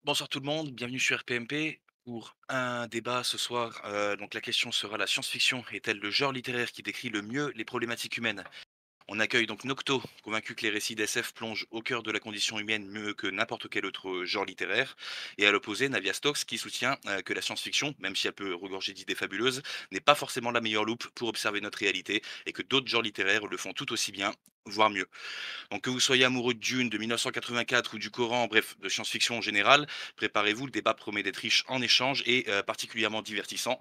Bonsoir tout le monde, bienvenue sur RPMP pour un débat ce soir. Donc la question sera: la science-fiction est-elle le genre littéraire qui décrit le mieux les problématiques humaines? On accueille donc Nocto, convaincu que les récits d'SF plongent au cœur de la condition humaine mieux que n'importe quel autre genre littéraire. Et à l'opposé, Navia Stokes, qui soutient que la science-fiction, même si elle peut regorger d'idées fabuleuses, n'est pas forcément la meilleure loupe pour observer notre réalité et que d'autres genres littéraires le font tout aussi bien, voire mieux. Donc que vous soyez amoureux de Dune, de 1984 ou du Coran, bref, de science-fiction en général, préparez-vous, le débat promet d'être riche en échanges et particulièrement divertissant.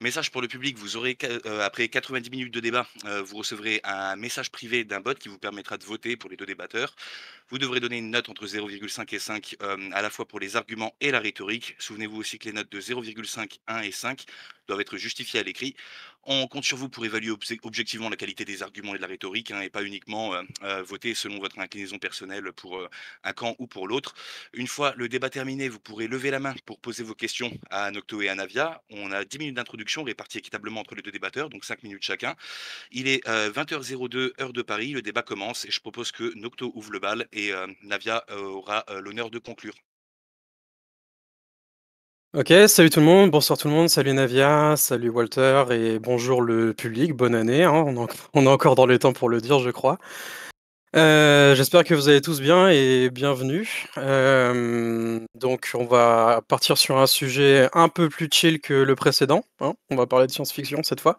Message pour le public: vous aurez après 90 minutes de débat, vous recevrez un message privé d'un bot qui vous permettra de voter pour les deux débatteurs. Vous devrez donner une note entre 0,5 et 5, à la fois pour les arguments et la rhétorique. Souvenez-vous aussi que les notes de 0,5, 1 et 5 doivent être justifiées à l'écrit. On compte sur vous pour évaluer objectivement la qualité des arguments et de la rhétorique, hein, et pas uniquement voter selon votre inclinaison personnelle pour un camp ou pour l'autre. Une fois le débat terminé, vous pourrez lever la main pour poser vos questions à Nocto et à Navia. On a 10 minutes d'introduction réparties équitablement entre les deux débatteurs, donc 5 minutes chacun. Il est 20h02 heure de Paris, le débat commence et je propose que Nocto ouvre le bal et Navia aura l'honneur de conclure. Ok, salut tout le monde, bonsoir tout le monde, salut Navia, salut Walter et bonjour le public, bonne année, hein, on est encore dans les temps pour le dire je crois. J'espère que vous allez tous bien et bienvenue. Donc on va partir sur un sujet un peu plus chill que le précédent, hein, on va parler de science-fiction cette fois.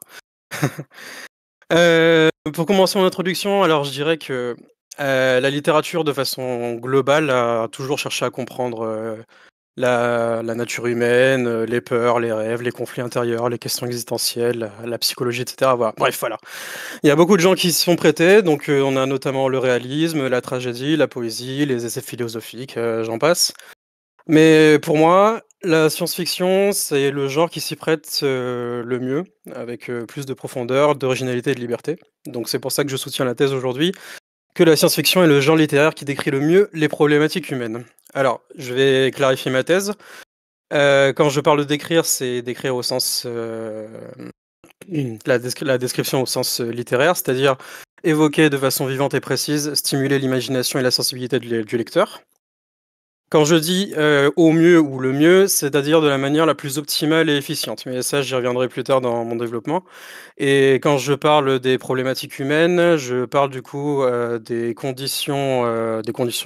Pour commencer mon introduction, alors je dirais que la littérature de façon globale a toujours cherché à comprendre la nature humaine, les peurs, les rêves, les conflits intérieurs, les questions existentielles, la psychologie et cetera, voilà. Bref, voilà. Il y a beaucoup de gens qui s'y sont prêtés, donc on a notamment le réalisme, la tragédie, la poésie, les essais philosophiques, j'en passe. Mais pour moi, la science-fiction, c'est le genre qui s'y prête, le mieux, avec, plus de profondeur, d'originalité et de liberté. Donc c'est pour ça que je soutiens la thèse aujourd'hui, que la science-fiction est le genre littéraire qui décrit le mieux les problématiques humaines. Alors, je vais clarifier ma thèse. Quand je parle de décrire, c'est décrire au sens, la description au sens, littéraire, c'est-à-dire évoquer de façon vivante et précise, stimuler l'imagination et la sensibilité du lecteur. Quand je dis, au mieux ou le mieux, c'est-à-dire de la manière la plus optimale et efficiente, mais ça j'y reviendrai plus tard dans mon développement. Et quand je parle des problématiques humaines, je parle du coup, des conditions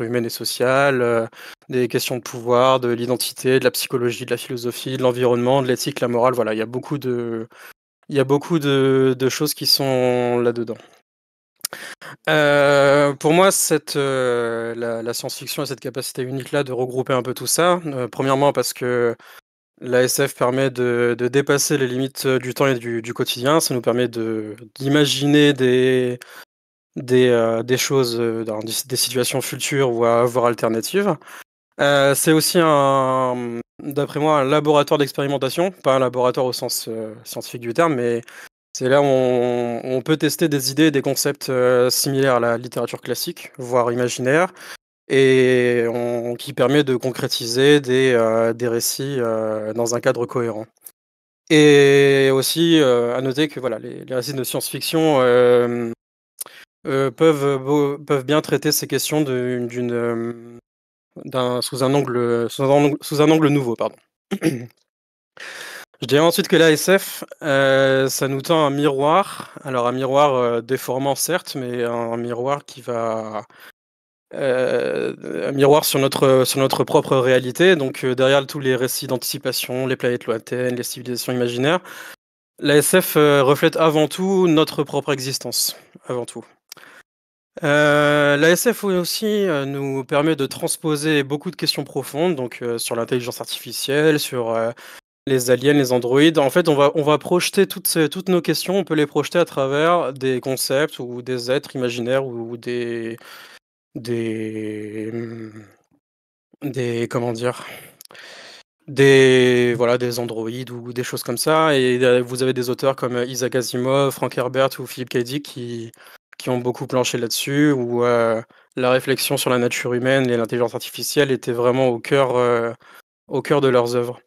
humaines et sociales, des questions de pouvoir, de l'identité, de la psychologie, de la philosophie, de l'environnement, de l'éthique, la morale, voilà, il y a beaucoup de choses qui sont là-dedans. Pour moi, la science-fiction a cette capacité unique-là de regrouper un peu tout ça. Premièrement parce que la SF permet de dépasser les limites, du temps et du quotidien. Ça nous permet d'imaginer des choses, dans des situations futures voire alternatives. C'est aussi d'après moi, un laboratoire d'expérimentation, pas un laboratoire au sens, scientifique du terme, mais c'est là où on peut tester des idées et des concepts, similaires à la littérature classique, voire imaginaire, et qui permet de concrétiser des récits, dans un cadre cohérent. Et aussi, à noter que voilà, les récits de science-fiction, peuvent bien traiter ces questions sous un angle nouveau, pardon. Je dirais ensuite que la SF, ça nous tend un miroir, alors un miroir, déformant certes, mais un miroir un miroir sur notre propre réalité, donc derrière tous les récits d'anticipation, les planètes lointaines, les civilisations imaginaires, la SF, reflète avant tout notre propre existence, avant tout. La SF aussi, nous permet de transposer beaucoup de questions profondes, donc sur l'intelligence artificielle, sur, les aliens, les androïdes. En fait, on va projeter toutes nos questions, on peut les projeter à travers des concepts ou des êtres imaginaires ou des, mmh, des comment dire? Des androïdes ou des choses comme ça, et vous avez des auteurs comme, Isaac Asimov, Frank Herbert ou Philip K. Dick qui ont beaucoup planché là-dessus, où, la réflexion sur la nature humaine et l'intelligence artificielle était vraiment au cœur de leurs œuvres.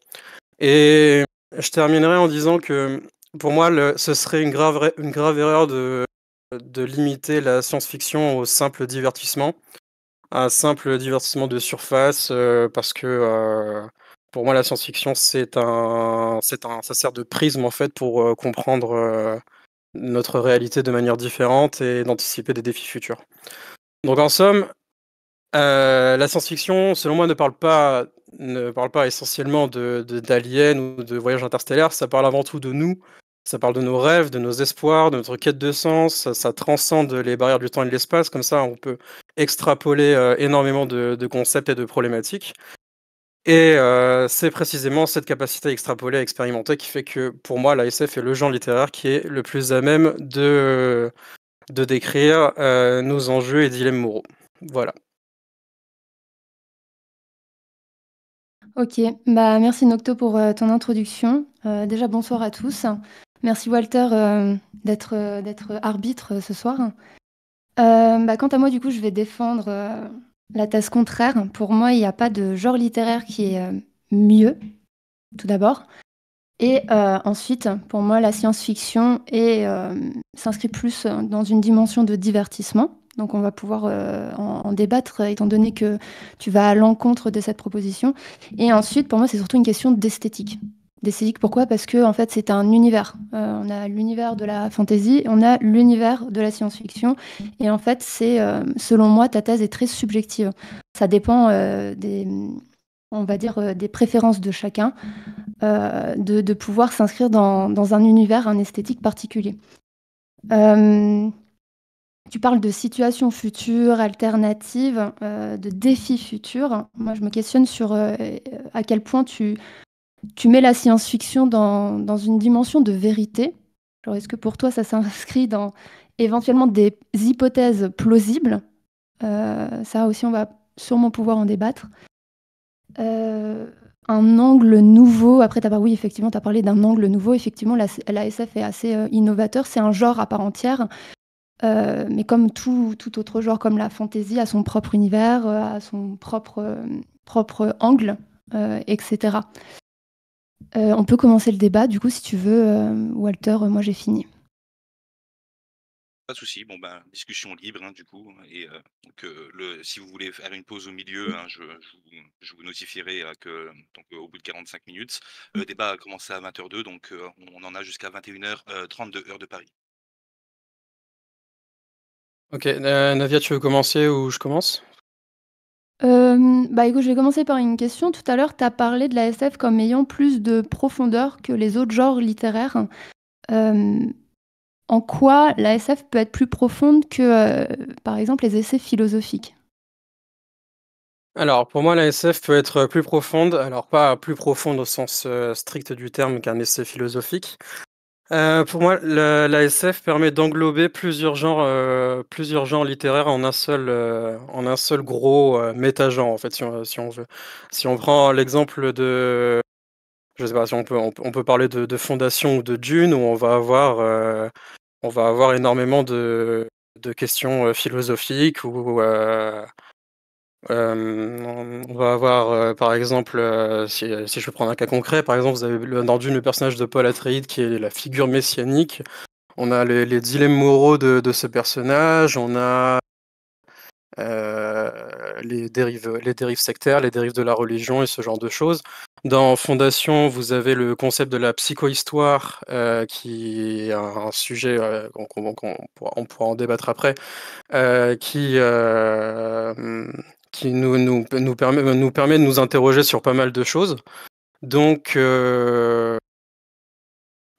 Et je terminerai en disant que, pour moi, ce serait une grave erreur de limiter la science-fiction au simple divertissement. un simple divertissement de surface, parce que, pour moi, la science-fiction, ça sert de prisme, en fait, pour, comprendre, notre réalité de manière différente et d'anticiper des défis futurs. Donc en somme, la science-fiction, selon moi, ne parle pas essentiellement d'aliens ou de voyages interstellaires, ça parle avant tout de nous. Ça parle de nos rêves, de nos espoirs, de notre quête de sens, ça transcende les barrières du temps et de l'espace. Comme ça, on peut extrapoler, énormément de concepts et de problématiques et c'est précisément cette capacité à extrapoler, à expérimenter qui fait que, pour moi, la SF est le genre littéraire qui est le plus à même de décrire, nos enjeux et dilemmes moraux. Voilà. OK, bah, merci Nocto pour, ton introduction. Déjà bonsoir à tous. Merci Walter, d'être arbitre, ce soir. Bah, quant à moi, du coup, je vais défendre, la thèse contraire. Pour moi, il y a pas de genre littéraire qui est, mieux, tout d'abord et ensuite, pour moi, la science-fiction s'inscrit plus, dans une dimension de divertissement. Donc on va pouvoir, en débattre, étant donné que tu vas à l'encontre de cette proposition et ensuite, pour moi, c'est surtout une question d'esthétique. D'esthétique, pourquoi? Parce qu'en fait, c'est un univers. On a l'univers de la fantasy, on a l'univers de la science-fiction et en fait, selon moi, ta thèse est très subjective. Ça dépend, on va dire, des préférences de chacun, de pouvoir s'inscrire dans un univers, un esthétique particulier. Tu parles de situations futures, alternatives, de défis futurs. Moi, je me questionne sur, à quel point tu mets la science-fiction dans une dimension de vérité. Alors, est-ce que pour toi, ça s'inscrit dans éventuellement des hypothèses plausibles? Ça aussi, on va sûrement pouvoir en débattre. Un angle nouveau, après oui, effectivement, tu as parlé d'un angle nouveau. Effectivement, la SF est assez, innovateur. C'est un genre à part entière, mais comme tout autre genre, comme la fantasy a son propre univers, a son propre angle, et cetera. On peut commencer le débat, du coup, si tu veux, Walter, moi j'ai fini. Pas de souci. Bon, ben, discussion libre, hein, du coup. Et donc, si vous voulez faire une pause au milieu, hein, je vous notifierai que, donc, au bout de 45 minutes. Le débat a commencé à 20h02, donc on en a jusqu'à 21h32 heure de Paris. OK, Navia, tu veux commencer ou je commence? Bah, écoute, je vais commencer par une question. Tout à l'heure, tu as parlé de la SF comme ayant plus de profondeur que les autres genres littéraires. Hem, En quoi la SF peut être plus profonde que, par exemple, les essais philosophiques? Alors, pour moi, la SF peut être plus profonde. Alors, pas plus profonde au sens, strict du terme qu'un essai philosophique. Pour moi, la SF permet d'englober plusieurs genres littéraires en un seul gros, méta-genre, en fait, si on veut. Si on prend l'exemple de je sais pas, si on peut parler de Fondation ou de Dune, où on va avoir énormément de questions, philosophiques ou, on va avoir, par exemple, si je veux prendre un cas concret, par exemple, vous avez dans Dune le personnage de Paul Atreides qui est la figure messianique. On a les dilemmes moraux de ce personnage, on a, les dérives sectaires, les dérives de la religion et ce genre de choses. Dans Fondation, vous avez le concept de la psychohistoire, qui est un sujet, qu'on pourra en débattre après, qui nous permet de nous interroger sur pas mal de choses. Donc,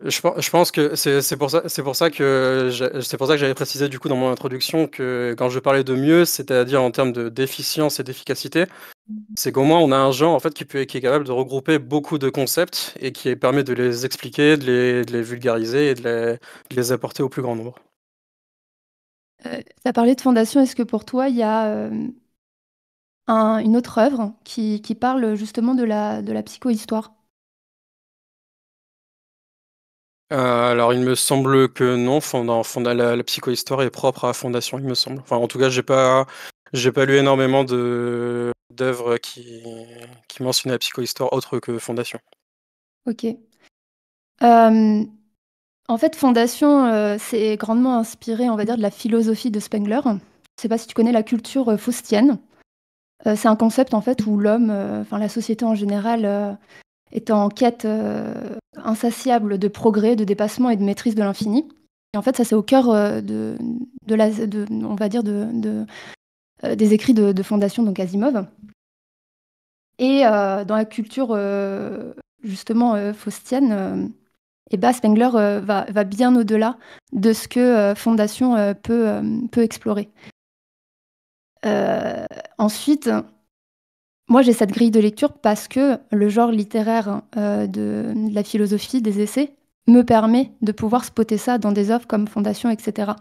je pense que c'est pour ça que j'avais précisé du coup dans mon introduction que quand je parlais de mieux, c'est-à-dire en termes d'efficience et d'efficacité, c'est qu'au moins on a un genre en fait qui est capable de regrouper beaucoup de concepts et qui permet de les expliquer, de les vulgariser et de les apporter au plus grand nombre. Tu as parlé de Fondation, est-ce que pour toi, il y a, une autre œuvre qui parle justement de la psychohistoire? Alors il me semble que non, la psychohistoire est propre à Fondation, il me semble. Enfin, en tout cas, j'ai pas lu énormément d'œuvres qui mentionnent la psychohistoire autre que Fondation. OK. Hem, En fait, Fondation, c'est grandement inspiré, on va dire, de la philosophie de Spengler. Je sais pas si tu connais la culture, faustienne? C'est un concept en fait où l'homme, enfin la société en général, est en quête, insatiable de progrès, de dépassement et de maîtrise de l'infini. Et en fait, ça c'est au cœur, de la de on va dire des écrits de Fondation, donc Asimov. Et dans la culture, justement, faustienne, et bah, Spengler, va bien au-delà de ce que, Fondation, peut explorer. Ensuite, moi j'ai cette grille de lecture parce que le genre littéraire, de la philosophie, des essais, me permet de pouvoir spotter ça dans des œuvres comme Fondation et cetera.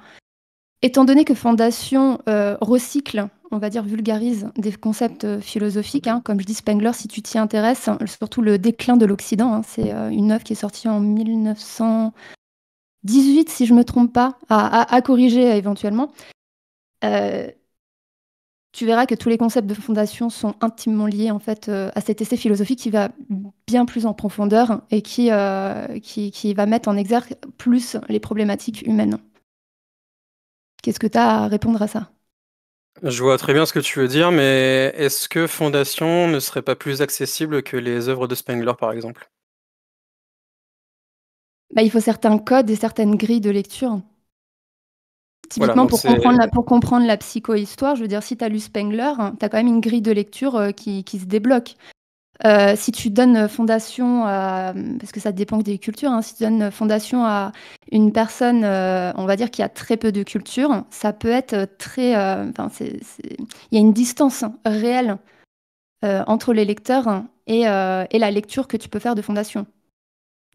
Étant donné que Fondation, recycle, on va dire vulgarise des concepts, philosophiques, hein, comme je dis Spengler, si tu t'y intéresses, hein, surtout le déclin de l'Occident, hein, c'est, une œuvre qui est sortie en 1918 si je me trompe pas, à corriger éventuellement. Heu, Tu verras que tous les concepts de Fondation sont intimement liés en fait, à cet essai philosophique qui va bien plus en profondeur et qui va mettre en exergue plus les problématiques humaines. Qu'est-ce que tu as à répondre à ça? Je vois très bien ce que tu veux dire, mais est-ce que Fondation ne serait pas plus accessible que les œuvres de Spengler, par exemple? Bah, il faut certains codes et certaines grilles de lecture. Voilà, Typiquement donc c'est pour comprendre la psychohistoire, je veux dire, si tu as lu Spengler, tu as quand même une grille de lecture, qui se débloque. Si tu donnes fondation à parce que ça dépend des cultures, hein, si tu donnes fondation à une personne, on va dire qui a très peu de culture, ça peut être, très, enfin c'est il y a une distance réelle, entre les lecteurs et la lecture que tu peux faire de fondation.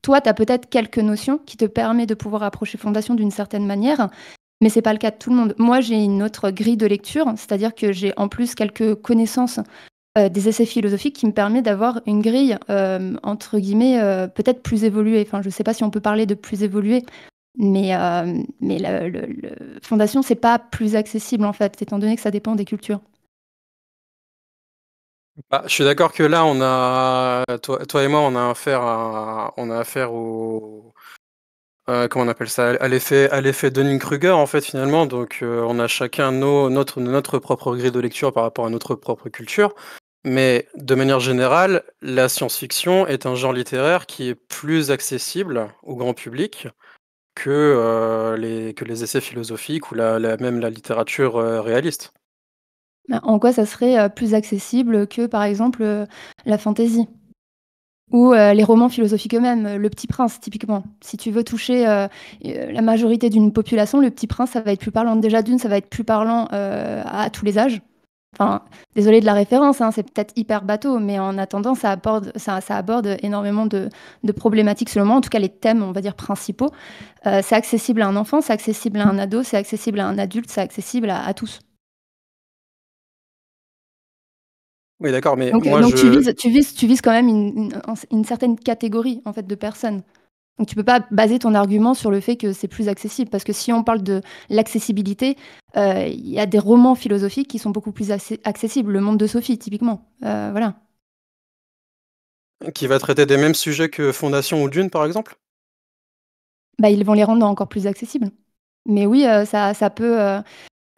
Toi, tu as peut-être quelques notions qui te permet de pouvoir approcher fondation d'une certaine manière, mais c'est pas le cas de tout le monde. Moi, j'ai une autre grille de lecture, c'est-à-dire que j'ai en plus quelques connaissances, des essais philosophiques qui me permet d'avoir une grille, entre guillemets, peut-être plus évoluée. Enfin, je sais pas si on peut parler de plus évoluée, mais le fondation, c'est pas plus accessible, en fait, étant donné que ça dépend des cultures. Bah, je suis d'accord que là, on a toi et moi, on a affaire au, comment on appelle ça? À l'effet Dunning-Kruger, en fait, finalement. Donc, on a chacun notre propre grille de lecture par rapport à notre propre culture. Mais de manière générale, la science-fiction est un genre littéraire qui est plus accessible au grand public que les essais philosophiques ou même la littérature, réaliste. Bah, en quoi ça serait, plus accessible que, par exemple, la fantasy? Ou, les romans philosophiques eux-mêmes, Le Petit Prince typiquement. Si tu veux toucher, la majorité d'une population, Le Petit Prince, ça va être plus parlant. Déjà d'une, ça va être plus parlant, à tous les âges. Enfin, désolée de la référence, hein, c'est peut-être hyper bateau, mais en attendant, ça aborde énormément de problématiques selon moi, en tout cas les thèmes, on va dire, principaux. C'est accessible à un enfant, c'est accessible à un ado, c'est accessible à un adulte, c'est accessible à tous. Oui, d'accord, mais Donc, moi, donc tu je vises tu vises quand même une certaine catégorie, en fait, de personnes. Donc tu peux pas baser ton argument sur le fait que c'est plus accessible, parce que si on parle de l'accessibilité, il y a des romans philosophiques qui sont beaucoup plus accessibles. Le Monde de Sophie, typiquement, voilà. qui va traiter des mêmes sujets que Fondation ou Dune, par exemple? Bah, ils vont les rendre encore plus accessibles. Mais oui, ça peut,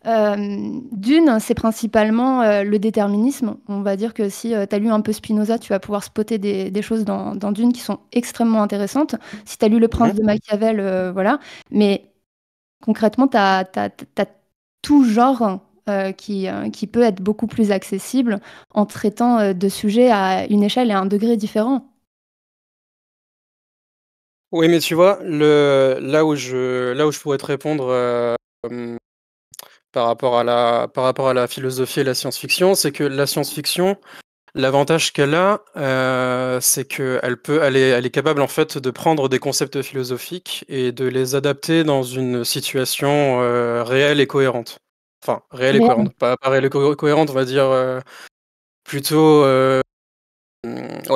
Dune, c'est principalement, le déterminisme. On va dire que si, tu as lu un peu Spinoza, tu vas pouvoir spotter des choses dans Dune qui sont extrêmement intéressantes. Si tu as lu Le Prince Mmh. de Machiavel, voilà. Mais concrètement, tu as tout genre, qui peut être beaucoup plus accessible en traitant, de sujets à une échelle et à un degré différent. Oui, mais tu vois, là où je pourrais te répondre, hem, par rapport à la philosophie et la science-fiction, c'est que la science-fiction, l'avantage qu'elle a, c'est qu'elle est capable, en fait, de prendre des concepts philosophiques et de les adapter dans une situation, réelle et cohérente. Enfin, réelle et Réel. cohérente, pas réelle et cohérente, on va dire, plutôt, ouais,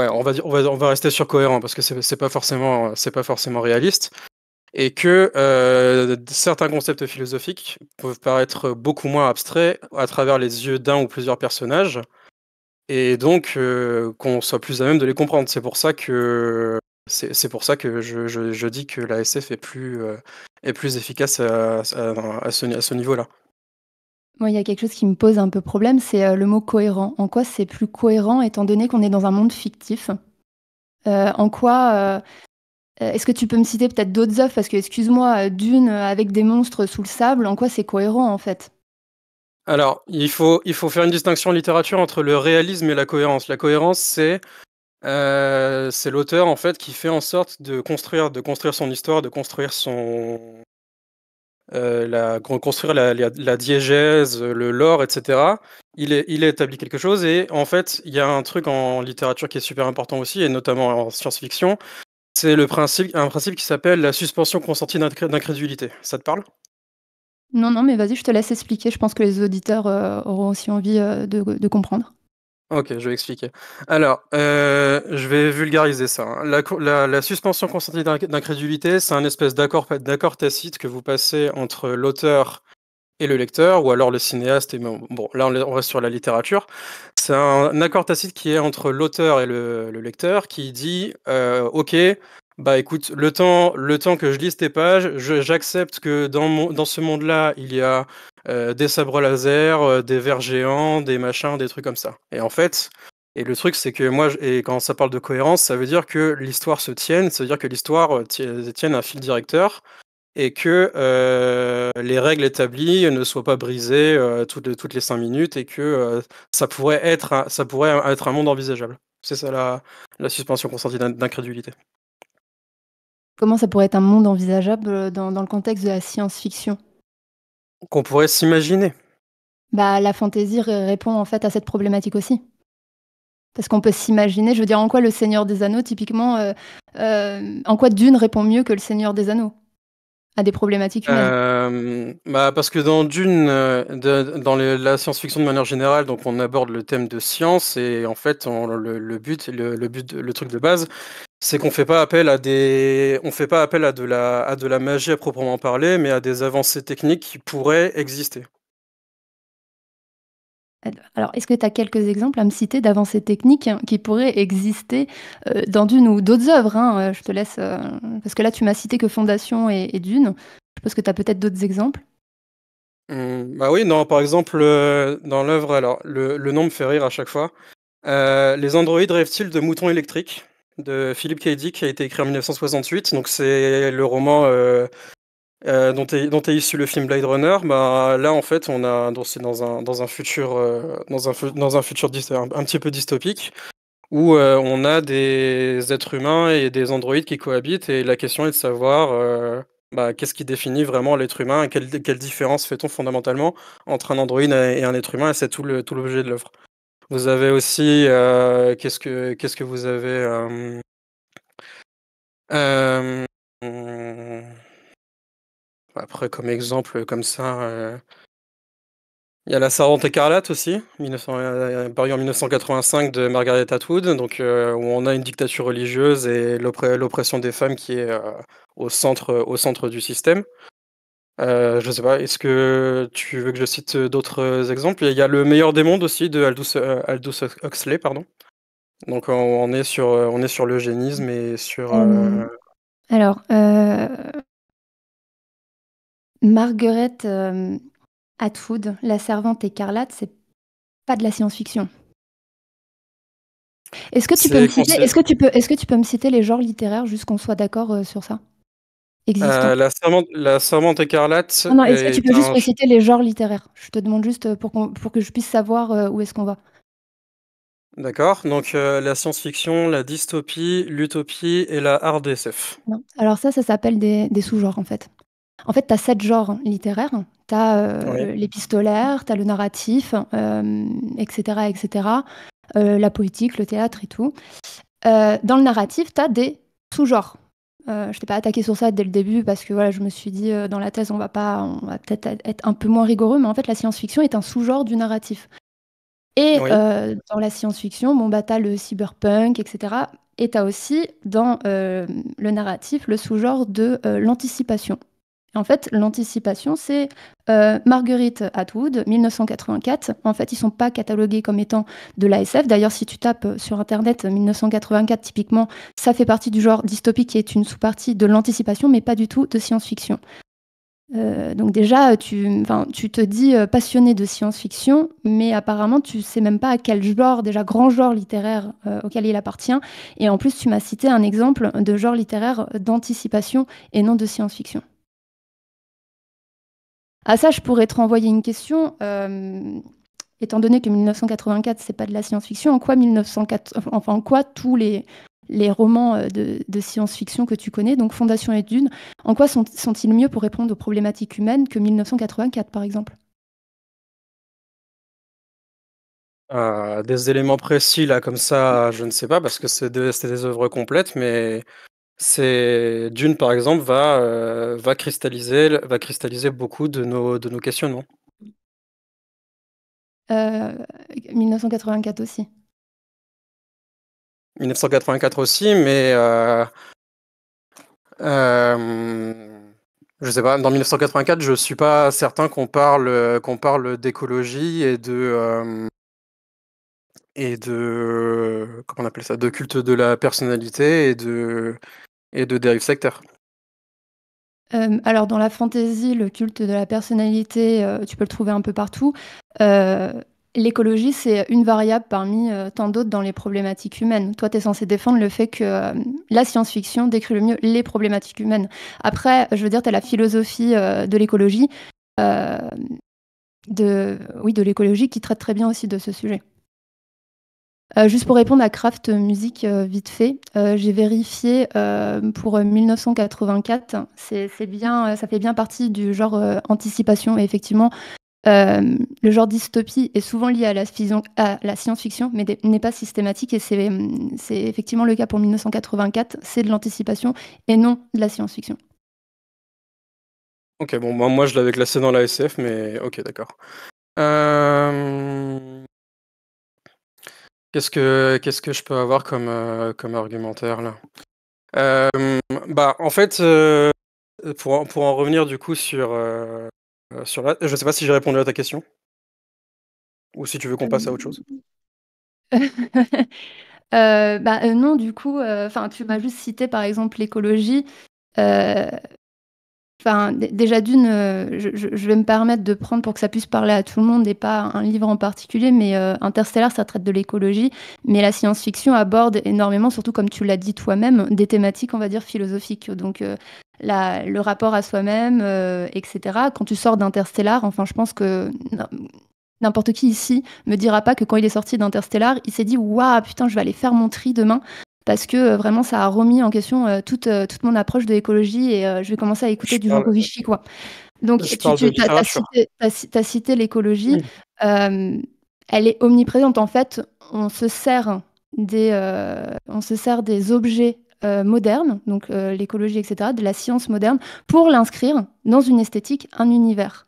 on va rester sur cohérent parce que c'est pas forcément réaliste et que, certains concepts philosophiques peuvent paraître beaucoup moins abstraits à travers les yeux d'un ou plusieurs personnages et donc qu'on soit plus à même de les comprendre. C'est pour ça que je dis que la SF est plus efficace à ce niveau-là. Moi, il y a quelque chose qui me pose un peu problème, c'est, le mot cohérent. En quoi c'est plus cohérent étant donné qu'on est dans un monde fictif? En quoi, est-ce que tu peux me citer peut-être d'autres œuvres? Parce que excuse-moi, Dune, avec des monstres sous le sable, en quoi c'est cohérent, en fait? Alors, il faut faire une distinction en littérature entre le réalisme et la cohérence. La cohérence, c'est l'auteur, en fait, qui fait en sorte de construire son histoire, de construire construire la diégèse, le lore, et cetera. Il a établi quelque chose et en fait, il y a un truc en littérature qui est super important aussi et notamment en science-fiction, c'est un principe qui s'appelle la suspension consentie d'incrédulité. Ça te parle? Non, non, mais vas-y, je te laisse expliquer. Je pense que les auditeurs, auront aussi envie, de comprendre. OK, je vais expliquer. Alors, je vais vulgariser ça, hein. La suspension consentie d'incrédulité, c'est un espèce d'accord tacite que vous passez entre l'auteur et le lecteur ou alors le cinéaste et bon, là, on reste sur la littérature. C'est un accord tacite qui est entre l'auteur et le lecteur qui dit, «OK, bah, écoute, le temps que je lise tes pages, j'accepte que dans ce monde-là, il y a, des sabres laser, des vers géants, des machins, des trucs comme ça» et en fait le truc, c'est que moi quand ça parle de cohérence, ça veut dire que l'histoire se tienne, ça veut dire que l'histoire, tienne un fil directeur et que, les règles établies ne soient pas brisées, toutes les 5 minutes et que, ça pourrait être un monde envisageable. C'est ça la suspension consentie d'incrédulité. Comment ça pourrait être un monde envisageable, dans le contexte de la science-fiction? Qu'on pourrait s'imaginer. Bah, la fantaisie répond, en fait, à cette problématique aussi. Parce qu'on peut s'imaginer, je veux dire, en quoi Le Seigneur des Anneaux, typiquement, en quoi Dune répond mieux que Le Seigneur des Anneaux à des problématiques humaines? Bah, parce que dans Dune, dans la science-fiction de manière générale, donc on aborde le thème de science et en fait, le truc de base, c'est qu'on fait pas appel à de la magie à proprement parler, mais à des avancées techniques qui pourraient exister. Alors, est-ce que tu as quelques exemples à me citer d'avancées techniques qui pourraient exister, dans Dune ou d'autres œuvres, hein? Je te laisse, parce que là, tu m'as cité que Fondation et Dune. Je suppose que tu as peut-être d'autres exemples? Bah, oui, non, par exemple, dans l'œuvre alors le nom me fait rire à chaque fois. Les androïdes rêvent-ils de moutons électriques de Philip K. Dick qui a été écrit en 1968, donc c'est le roman, dont est issu le film Blade Runner. Bah, là, en fait, c'est dans un futur, dans un futur un petit peu dystopique où, on a des êtres humains et des androïdes qui cohabitent et la question est de savoir, bah, qu'est-ce qui définit vraiment l'être humain et quelle différence fait-on fondamentalement entre un androïde et un être humain et c'est tout l'objet de l'œuvre. Vous avez aussi, qu'est-ce que vous avez, hem, après comme exemple, comme ça, il y a La Servante écarlate aussi, paru en 1985 de Margaret Atwood, donc où on a une dictature religieuse et l'oppression des femmes qui est, au centre du système. Je sais pas, est-ce que tu veux que je cite, d'autres exemples? Il y a Le Meilleur des mondes aussi de Aldous Huxley, pardon. Donc on est sur l'eugénisme et sur, Alors, Margaret, Atwood, La Servante écarlate, c'est pas de la science-fiction. Est-ce que tu peux me c'est citer consi est-ce que tu peux me citer les genres littéraires, juste qu'on soit d'accord, sur ça? Existants? La Servante écarlate Non, non, est-ce que tu est peux juste un me ch citer les genres littéraires? Je te demande juste, pour que je puisse savoir, où est-ce qu'on va. d'accord, donc la science-fiction, la dystopie, l'utopie et la hard SF. Non. Alors ça s'appelle des sous-genres, en fait. En fait, tu as 7 genres littéraires. Tu as, Oui, l'épistolaire, tu as le narratif, et cetera, et cetera, la poétique, le théâtre et tout. Dans le narratif, tu as des sous-genres. Je t'ai pas attaqué sur ça dès le début parce que voilà, je me suis dit, dans la thèse, on va peut-être être un peu moins rigoureux, mais en fait, la science-fiction est un sous-genre du narratif. Et oui. dans la science-fiction, bon, bah, tu as le cyberpunk et cetera et tu as aussi dans, le narratif, le sous-genre de, l'anticipation. En fait, l'anticipation, c'est, Marguerite Atwood, 1984. En fait, ils sont pas catalogués comme étant de l'ASF. D'ailleurs, si tu tapes, sur internet, 1984 typiquement, ça fait partie du genre dystopique qui est une sous-partie de l'anticipation, mais pas du tout de science-fiction. Donc déjà, tu te dis, passionné de science-fiction, mais apparemment tu sais même pas à quel genre, déjà grand genre littéraire, auquel il appartient et en plus tu m'as cité un exemple de genre littéraire d'anticipation et non de science-fiction. À ça, je pourrais te renvoyer une question, étant donné que 1984 c'est pas de la science-fiction, en quoi tous les romans, de science-fiction que tu connais, donc Fondation et Dune, en quoi sont-ils mieux pour répondre aux problématiques humaines que 1984, par exemple? Des éléments précis là comme ça, je ne sais pas parce que c'est des œuvres complètes, mais c'est Dune par exemple va cristalliser beaucoup de nos questionnements. 1984 aussi. 1984 aussi, mais je sais pas, dans 1984, je suis pas certain qu'on parle d'écologie et de comment on appelle ça? De culte de la personnalité et de dérive sectaire. Alors dans la fantasy, le culte de la personnalité, tu peux le trouver un peu partout. Heu, L'écologie, c'est une variable parmi, tant d'autres dans les problématiques humaines. Toi, tu es censé défendre le fait que, la science-fiction décrit le mieux les problématiques humaines. Après, je veux dire, tu as la philosophie, de l'écologie, heu, de l'écologie qui traite très bien aussi de ce sujet. Juste pour répondre à Craft Music, vite fait, j'ai vérifié, pour, 1984, c'est bien, ça fait bien partie du genre, anticipation et effectivement, le genre dystopie est souvent lié à la science-fiction, mais n'est pas systématique et c'est effectivement le cas pour 1984, c'est de l'anticipation et non de la science-fiction. OK, bon, bah, moi je l'avais classé dans la SF, mais OK, d'accord. Hem, qu'est-ce que je peux avoir comme, comme argumentaire là? Bah, en fait, pour en revenir du coup sur la je sais pas si j'ai répondu à ta question? Ou si tu veux qu'on passe à autre chose? Non, du coup, enfin, tu m'as juste cité, par exemple, l'écologie, heu enfin, déjà d'une, je vais me permettre de prendre pour que ça puisse parler à tout le monde et pas un livre en particulier, mais Interstellar, ça traite de l'écologie, mais la science-fiction aborde énormément, surtout comme tu l'as dit toi-même, des thématiques, on va dire, philosophiques. Donc la le rapport à soi-même, et cetera. Quand tu sors d'Interstellar, enfin, je pense que n'importe qui ici me dira pas que quand il est sorti d'Interstellar, il s'est dit: «Waouh, putain, je vais aller faire mon tri demain», parce que, vraiment ça a remis en question, toute mon approche de l'écologie et je vais commencer à écouter du Jean Covici, quoi. Donc Je tu parle de tu tu littérature. as cité l'écologie, hem, elle est omniprésente. En fait, on se sert des objets, modernes, donc l'écologie et cetera, de la science moderne, pour l'inscrire dans une esthétique, un univers.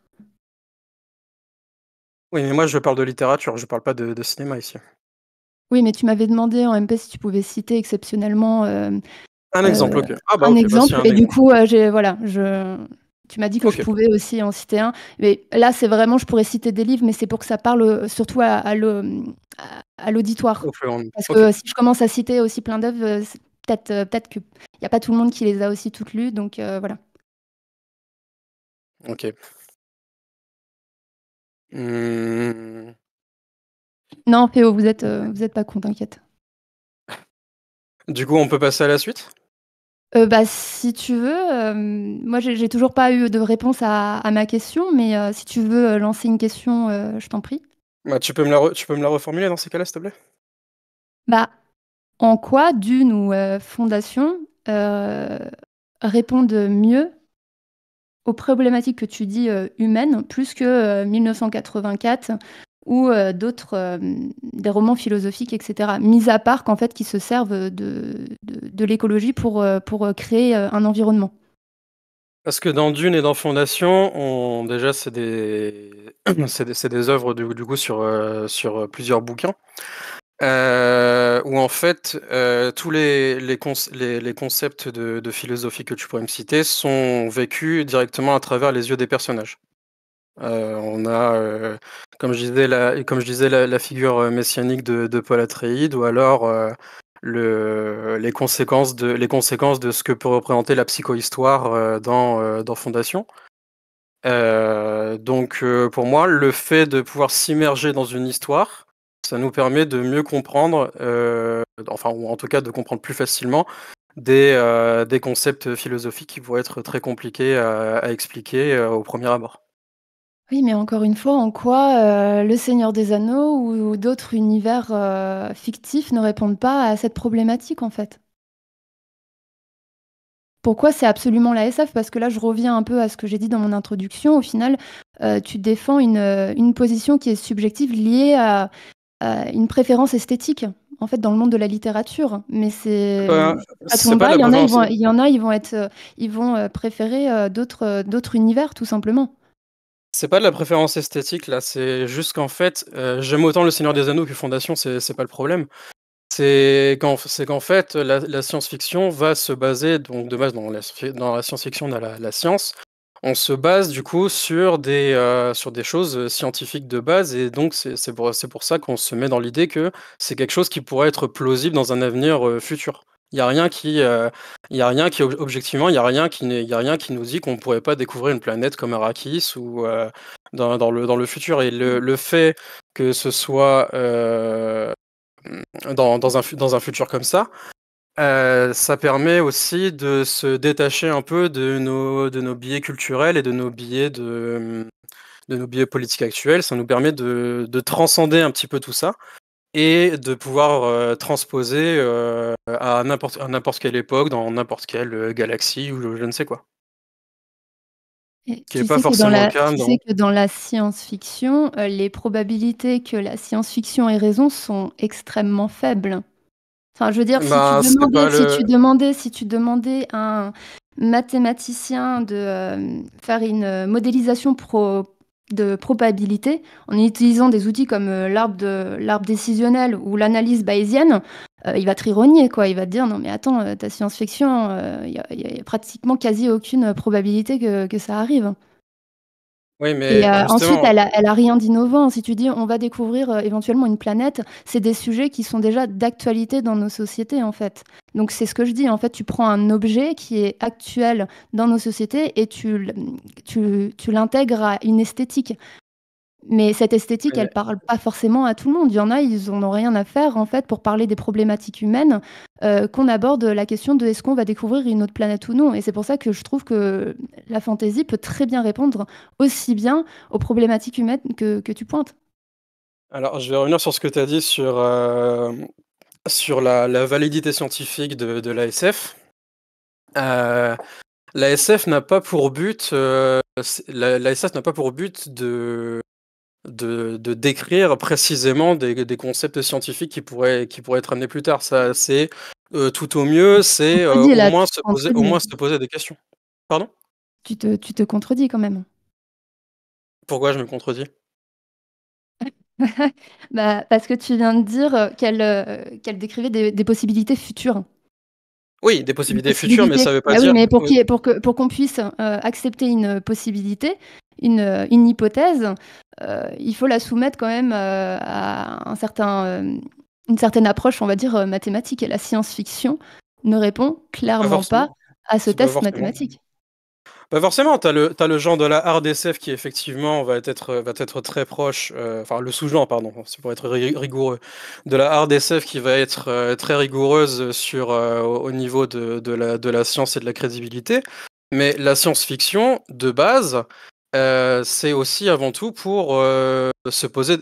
Oui, mais moi je parle de littérature, je parle pas de cinéma ici. Oui, mais tu m'avais demandé en MP si tu pouvais citer exceptionnellement, Un exemple, OK. Ah bah un OK, bah s'il y exemple a un et du exemple. coup, tu m'as dit que je OK, pouvais aussi en citer un. Mais là, c'est vraiment je pourrais citer des livres, mais c'est pour que ça parle, surtout à l'auditoire. au fur et à Parce OK, que si je commence à citer aussi plein d'œuvres, c'est peut-être qu'il y a pas tout le monde qui les a aussi toutes lues, donc voilà. OK. Mmh, Non, Théo, vous êtes pas con, t'inquiète. du coup, on peut passer à la suite? Bah, si tu veux, moi j'ai toujours pas eu de réponse à ma question, mais si tu veux, lancer une question, je t'en prie. Bah, tu peux me la reformuler dans ces cas-là, s'il te plaît? Bah, en quoi Dune ou Fondation, répondent mieux aux problématiques que tu dis, humaines, plus que, 1984 ou d'autres, des romans philosophiques et cetera? Mis à part qu'en fait, qu'ils se servent, de l'écologie pour créer, un environnement. Parce que dans Dune et dans Fondation, on déjà c'est des œuvres du coup sur, plusieurs bouquins, où en fait, tous les concepts de philosophie que tu pourrais me citer sont vécus directement à travers les yeux des personnages. On a, comme je disais la figure, messianique de Paul Atreides ou alors, les conséquences de ce que peut représenter la psychohistoire, dans Fondation. Donc pour moi, le fait de pouvoir s'immerger dans une histoire, ça nous permet de mieux comprendre, enfin ou en tout cas de comprendre plus facilement des concepts philosophiques qui vont être très compliqués à expliquer, au premier abord. Oui, mais encore une fois, en quoi, Le Seigneur des Anneaux ou d'autres univers, fictifs ne répondent pas à cette problématique, en fait? Pourquoi c'est absolument la SF? Parce que là, je reviens un peu à ce que j'ai dit dans mon introduction. Au final, tu défends une position qui est subjective liée à une préférence esthétique, en fait, dans le monde de la littérature. Mais Bah, pas tout le c'est monde pas de pareil. la Il y en a, préférence. ils vont préférer, d'autres univers, tout simplement. C'est pas de la préférence esthétique là, c'est juste qu'en fait, j'aime autant Le Seigneur des Anneaux que Fondation, c'est pas le problème. C'est qu'en fait, la science-fiction va se baser donc de base dans la science-fiction, on a la science. On se base du coup sur des choses, scientifiques de base et donc c'est pour ça qu'on se met dans l'idée que c'est quelque chose qui pourrait être plausible dans un avenir, futur. Il y a rien qui, objectivement, il y a rien qui nous dit qu'on pourrait pas découvrir une planète comme Arrakis ou, dans le futur et le fait que ce soit, dans un futur comme ça permet aussi de se détacher un peu de nos biais culturels et de nos biais politiques actuels. Ça nous permet de transcender un petit peu tout ça et de pouvoir transposer à n'importe quelle époque, dans n'importe quelle galaxie ou je ne sais quoi. Et Ce qui n'est pas forcément le cas tu dans. sais que dans la science-fiction, les probabilités que la science-fiction ait raison sont extrêmement faibles. Enfin, je veux dire, Bah, c'est pas le. si tu demandais à un mathématicien de, faire une, modélisation de probabilité en utilisant des outils comme, l'arbre décisionnel ou l'analyse bayésienne, il va te rire, quoi. Il va te dire: «Non mais attends, ta science-fiction, il y a pratiquement quasi aucune probabilité que ça arrive». Oui, Et mais ensuite, justement. elle a rien d'innovant. Si tu dis: «On va découvrir, éventuellement une planète», c'est des sujets qui sont déjà d'actualité dans nos sociétés, en fait. Donc c'est ce que je dis, en fait, tu prends un objet qui est actuel dans nos sociétés et tu l'intègres à une esthétique. Mais cette esthétique, elle parle pas forcément à tout le monde. Il y en a, ils en ont rien à faire, en fait, pour parler des problématiques humaines, qu'on aborde la question de: «Est-ce qu'on va découvrir une autre planète ou non?» Et c'est pour ça que je trouve que la fantaisie peut très bien répondre aussi bien aux problématiques humaines que tu pointes. Alors, je vais revenir sur ce que tu as dit sur la validité scientifique de l'ASF. L'ASF n'a pas pour but, l'ASF n'a pas pour but de décrire précisément des concepts scientifiques qui pourraient être amenés plus tard. Ça, c'est tout au mieux, c'est Contredis au là, moins tu te se poser, au contredis. moins se poser des questions. Pardon? Tu te contredis quand même. Pourquoi je me contredis? Bah, parce que tu viens de dire, qu'elle décrivait des possibilités futures. Oui, des Une possibilités futures, mais possibilité. ça veut pas Bah oui, dire. mais pour Oui. qui pour qu'on puisse, accepter une possibilité, une hypothèse, il faut la soumettre quand même, à une certaine approche, on va dire, mathématique et la science-fiction ne répond Pas clairement pas forcément. à ce C'est pas test forcément. mathématique. Pas forcément, t'as le genre de la hard SF qui effectivement va être très proche, enfin le sous-genre pardon, c'est pour être rigoureux, de la hard SF qui va être, très rigoureuse sur, au niveau de la science et de la crédibilité. Mais la science-fiction, de base, c'est aussi avant tout pour se poser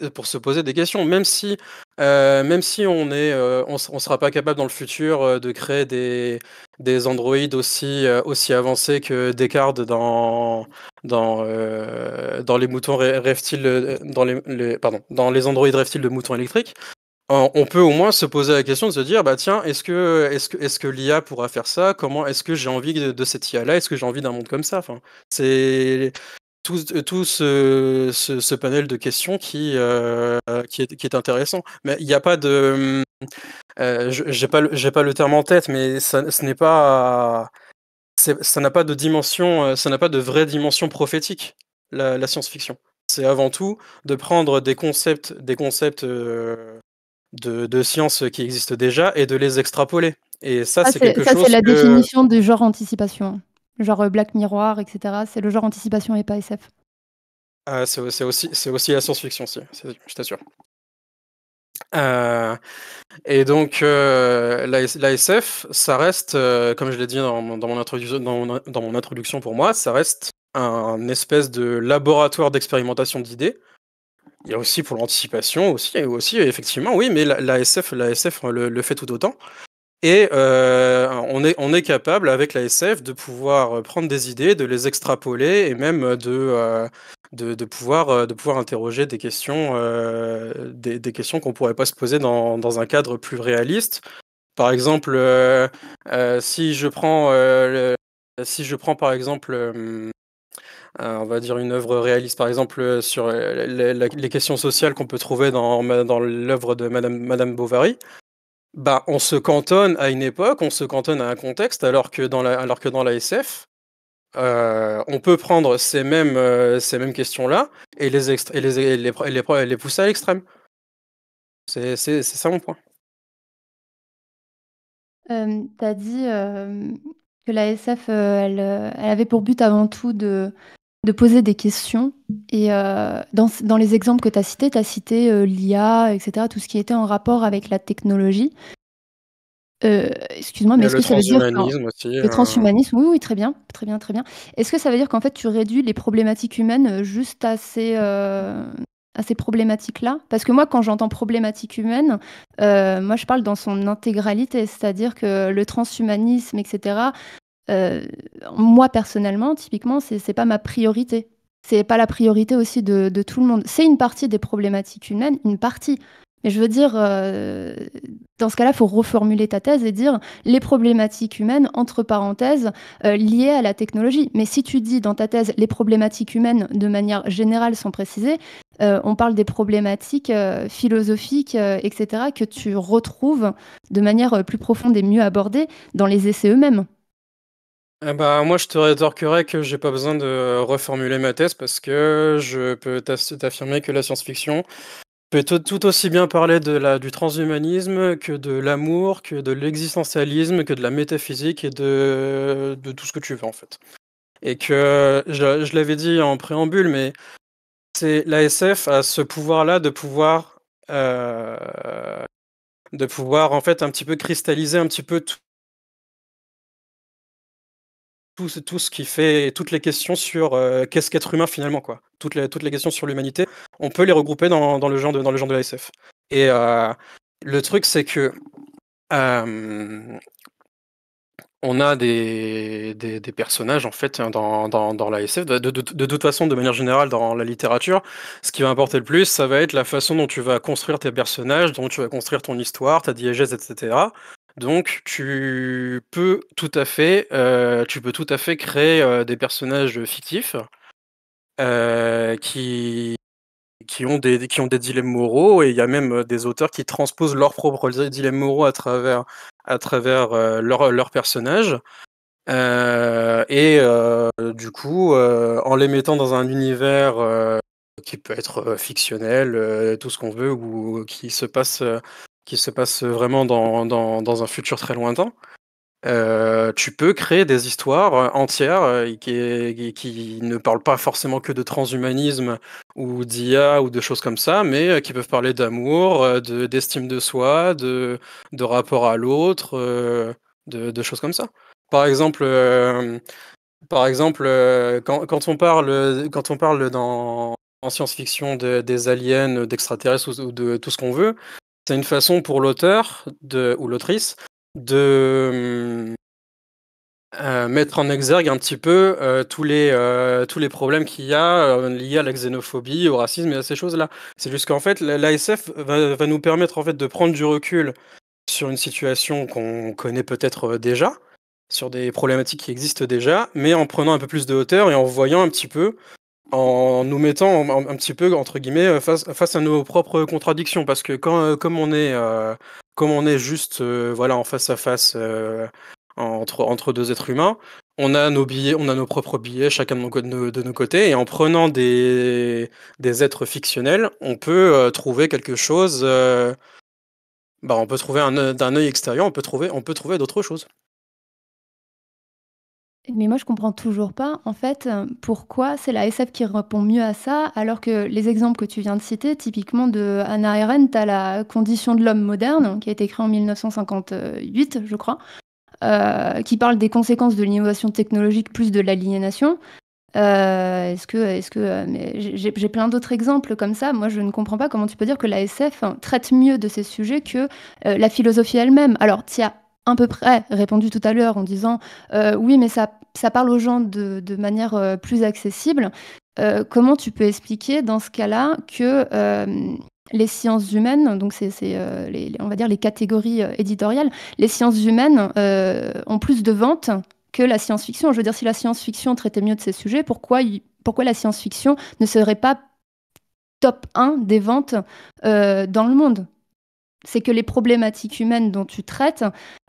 des questions. Même si on sera pas capable dans le futur, de créer des androïdes aussi avancés que Descartes dans les moutons rêvent-ils, dans les androïdes rêvent-ils de moutons électriques. On peut au moins se poser la question de se dire: «Bah, tiens, est-ce que l'IA pourra faire ça? Comment est-ce que j'ai envie de cette IA-là? Est-ce que j'ai envie d'un monde comme ça?» Enfin, c'est tout ce panel de questions qui est intéressant. Mais il y a pas de, j'ai pas le terme en tête, mais ce n'est pas ça n'a pas de dimension, ça n'a pas de vraie dimension prophétique, la science-fiction. C'est avant tout de prendre des concepts, de science qui existent déjà et de les extrapoler et ça, c'est quelque Ça, c'est chose la que. définition du genre anticipation. genre Black Mirror, etc. C'est le genre anticipation et pas SF. C'est aussi la science-fiction, si, je t'assure. Et donc, la SF, ça reste, comme je l'ai dit dans mon introduction pour moi, ça reste un espèce de laboratoire d'expérimentation d'idées. Il y a aussi pour l'anticipation, aussi effectivement, oui, mais la SF le fait tout autant. Et on est capable, avec la SF, de pouvoir prendre des idées, de les extrapoler et même de pouvoir interroger des questions, des questions qu'on pourrait pas se poser dans un cadre plus réaliste. Par exemple, si je prends par exemple, on va dire une œuvre réaliste, par exemple, sur les questions sociales qu'on peut trouver dans l'œuvre de Madame Bovary, bah, on se cantonne à une époque, on se cantonne à un contexte, alors que dans la SF, on peut prendre ces mêmes questions-là et les pousser à l'extrême. C'est ça mon point. Tu as dit que la SF, elle avait pour but avant tout de poser des questions. Et dans les exemples que tu as cité l'IA, etc., tout ce qui était en rapport avec la technologie. Excuse-moi, Il y mais a est-ce le que ça veut dire transhumanisme aussi. le transhumanisme, oui, oui, très bien, très bien, très bien. Est-ce que ça veut dire qu'en fait, tu réduis les problématiques humaines juste à ces problématiques-là? Parce que moi, quand j'entends problématiques humaines, moi, je parle dans son intégralité, c'est-à-dire que le transhumanisme, etc., moi, personnellement, typiquement, c'est pas ma priorité. C'est pas la priorité aussi de tout le monde. C'est une partie des problématiques humaines, une partie. Mais je veux dire, dans ce cas-là, il faut reformuler ta thèse et dire les problématiques humaines, entre parenthèses, liées à la technologie. Mais si tu dis dans ta thèse les problématiques humaines de manière générale sans préciser, on parle des problématiques philosophiques, etc., que tu retrouves de manière plus profonde et mieux abordée dans les essais eux-mêmes. Ah bah, moi, je te rétorquerais que j'ai pas besoin de reformuler ma thèse parce que je peux t'affirmer que la science-fiction peut tout aussi bien parler du transhumanisme que de l'amour, que de l'existentialisme, que de la métaphysique et de tout ce que tu veux, en fait. Et que, je l'avais dit en préambule, mais c'est la SF a ce pouvoir-là euh, de pouvoir, en fait, un petit peu cristalliser un petit peu tout ce qui fait toutes les questions sur qu'est-ce qu'être humain finalement, quoi. Toutes les questions sur l'humanité, on peut les regrouper dans le genre de la SF. Et le truc, c'est que on a des personnages en fait dans la SF. De toute façon, de manière générale, dans la littérature, ce qui va importer le plus, ça va être la façon dont tu vas construire tes personnages, dont tu vas construire ton histoire, ta diégèse, etc. Donc, tu peux tout à fait créer des personnages fictifs qui ont des dilemmes moraux, et il y a même des auteurs qui transposent leurs propres dilemmes moraux à travers leurs personnages. Du coup, en les mettant dans un univers qui peut être fictionnel, tout ce qu'on veut, ou qui se passe vraiment dans un futur très lointain, tu peux créer des histoires entières qui ne parlent pas forcément que de transhumanisme ou d'IA ou de choses comme ça, mais qui peuvent parler d'amour, d'estime de soi, de rapport à l'autre, de choses comme ça. Par exemple, quand on parle en science-fiction des aliens, d'extraterrestres ou de tout ce qu'on veut, c'est une façon pour l'auteur ou l'autrice de mettre en exergue un petit peu tous les problèmes qu'il y a liés à la xénophobie, au racisme et à ces choses-là. C'est juste qu'en fait, l'ASF va nous permettre en fait de prendre du recul sur une situation qu'on connaît peut-être déjà, sur des problématiques qui existent déjà, mais en prenant un peu plus de hauteur et en voyant un petit peu, en nous mettant un petit peu, entre guillemets, face à nos propres contradictions. Parce que comme on est juste voilà, en face à face entre deux êtres humains, on a nos propres biais, chacun de nos côtés, et en prenant des êtres fictionnels, on peut trouver quelque chose. On peut trouver d'un œil extérieur, on peut trouver d'autres choses. Mais moi, je comprends toujours pas, en fait, pourquoi c'est la SF qui répond mieux à ça, alors que les exemples que tu viens de citer, typiquement de Hannah Arendt, tu as la condition de l'homme moderne, qui a été créée en 1958, je crois, qui parle des conséquences de l'innovation technologique plus de l'aliénation. Mais j'ai plein d'autres exemples comme ça. Moi, je ne comprends pas comment tu peux dire que la SF traite mieux de ces sujets que la philosophie elle-même. Alors, tu as à peu près répondu tout à l'heure en disant oui, mais ça parle aux gens de manière plus accessible. Comment tu peux expliquer dans ce cas-là que les sciences humaines, donc on va dire les catégories éditoriales, les sciences humaines ont plus de ventes que la science-fiction. Je veux dire, si la science-fiction traitait mieux de ces sujets, pourquoi la science-fiction ne serait pas top 1 des ventes dans le monde? C'est que les problématiques humaines dont tu traites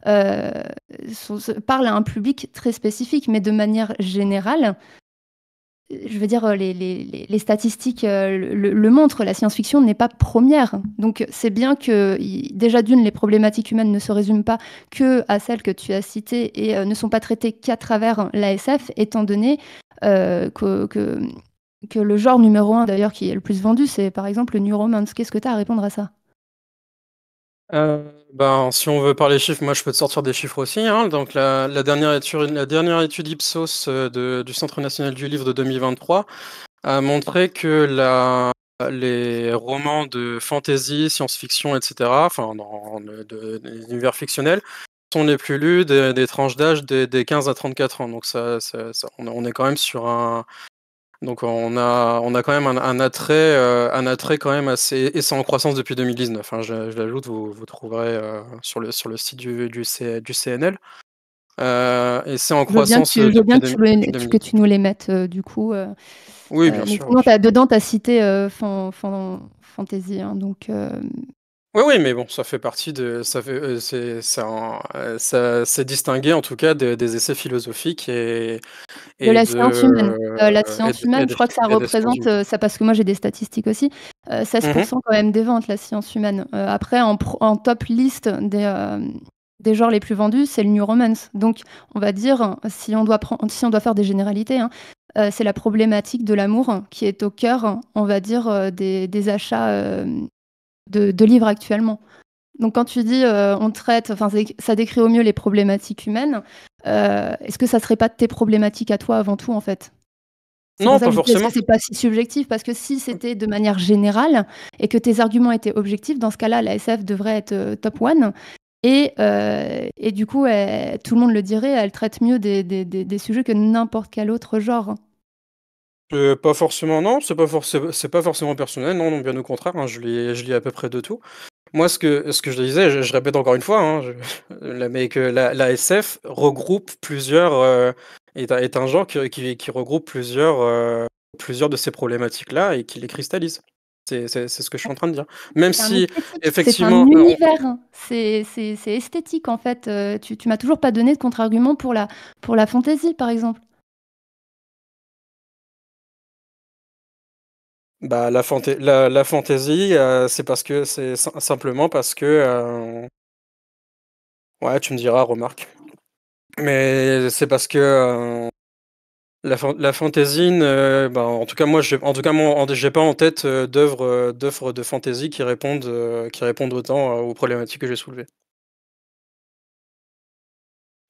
parlent à un public très spécifique, mais de manière générale, je veux dire, les statistiques le montrent, la science-fiction n'est pas première. Donc c'est bien que, déjà d'une, les problématiques humaines ne se résument pas que à celles que tu as citées et ne sont pas traitées qu'à travers l'ASF, étant donné que le genre numéro 1, d'ailleurs, qui est le plus vendu, c'est par exemple le New Romance. Qu'est-ce que tu as à répondre à ça? Si on veut parler chiffres, moi je peux te sortir des chiffres aussi, hein. Donc la dernière étude Ipsos du Centre national du livre de 2023 a montré que les romans de fantasy, science-fiction, etc., enfin des univers fictionnels, sont les plus lus des tranches d'âge des 15 à 34 ans. Donc on est quand même sur un... Donc on a quand même un attrait quand même assez, et c'est en croissance depuis 2019, hein, je l'ajoute, vous trouverez sur le site du CNL, et c'est en Je veux bien croissance depuis que 2019. tu nous les mettes, du coup. Oui, bien Mais sûr. sinon, dedans, tu as cité fantasy, hein, donc... Oui, mais bon, ça fait partie c'est distingué en tout cas des essais philosophiques et De et la de science humaine. La et science des et humaine, des je crois que ça et des sciences représente, humaines. ça parce que moi j'ai des statistiques aussi, Mmh. 16% quand même des ventes, la science humaine. Après en top liste des genres les plus vendus, c'est le new romance. Donc on va dire, si on doit faire des généralités, hein, c'est la problématique de l'amour qui est au cœur, on va dire, des achats, de livres actuellement. Donc quand tu dis, on traite, enfin ça décrit au mieux les problématiques humaines, est-ce que ça serait pas tes problématiques à toi avant tout, en fait? C'est pour Non, ça que pas je dis: «Est-ce que forcément. c'est pas si subjectif?» Parce que si c'était de manière générale et que tes arguments étaient objectifs, dans ce cas-là, la SF devrait être, top one et du coup, tout le monde le dirait, elle traite mieux des sujets que n'importe quel autre genre. Pas forcément, non, c'est pas forcément personnel, non, non, bien au contraire, hein, je lis à peu près de tout. Moi, ce que je disais, je répète encore une fois, hein, mais que la SF regroupe plusieurs, est un genre qui regroupe plusieurs de ces problématiques-là et qui les cristallise. C'est ce que je suis en train de dire. Même C'est un si esthétique, c'est un effectivement, univers, c'est esthétique, en fait, tu m'as toujours pas donné de contre-argument pour la fantaisie, par exemple. la fantaisie, c'est parce que simplement parce que, ouais, tu me diras, remarque. Mais c'est parce que, la fantasy en tout cas moi j'ai pas en tête, d'œuvres de fantasy qui répondent autant, aux problématiques que j'ai soulevées.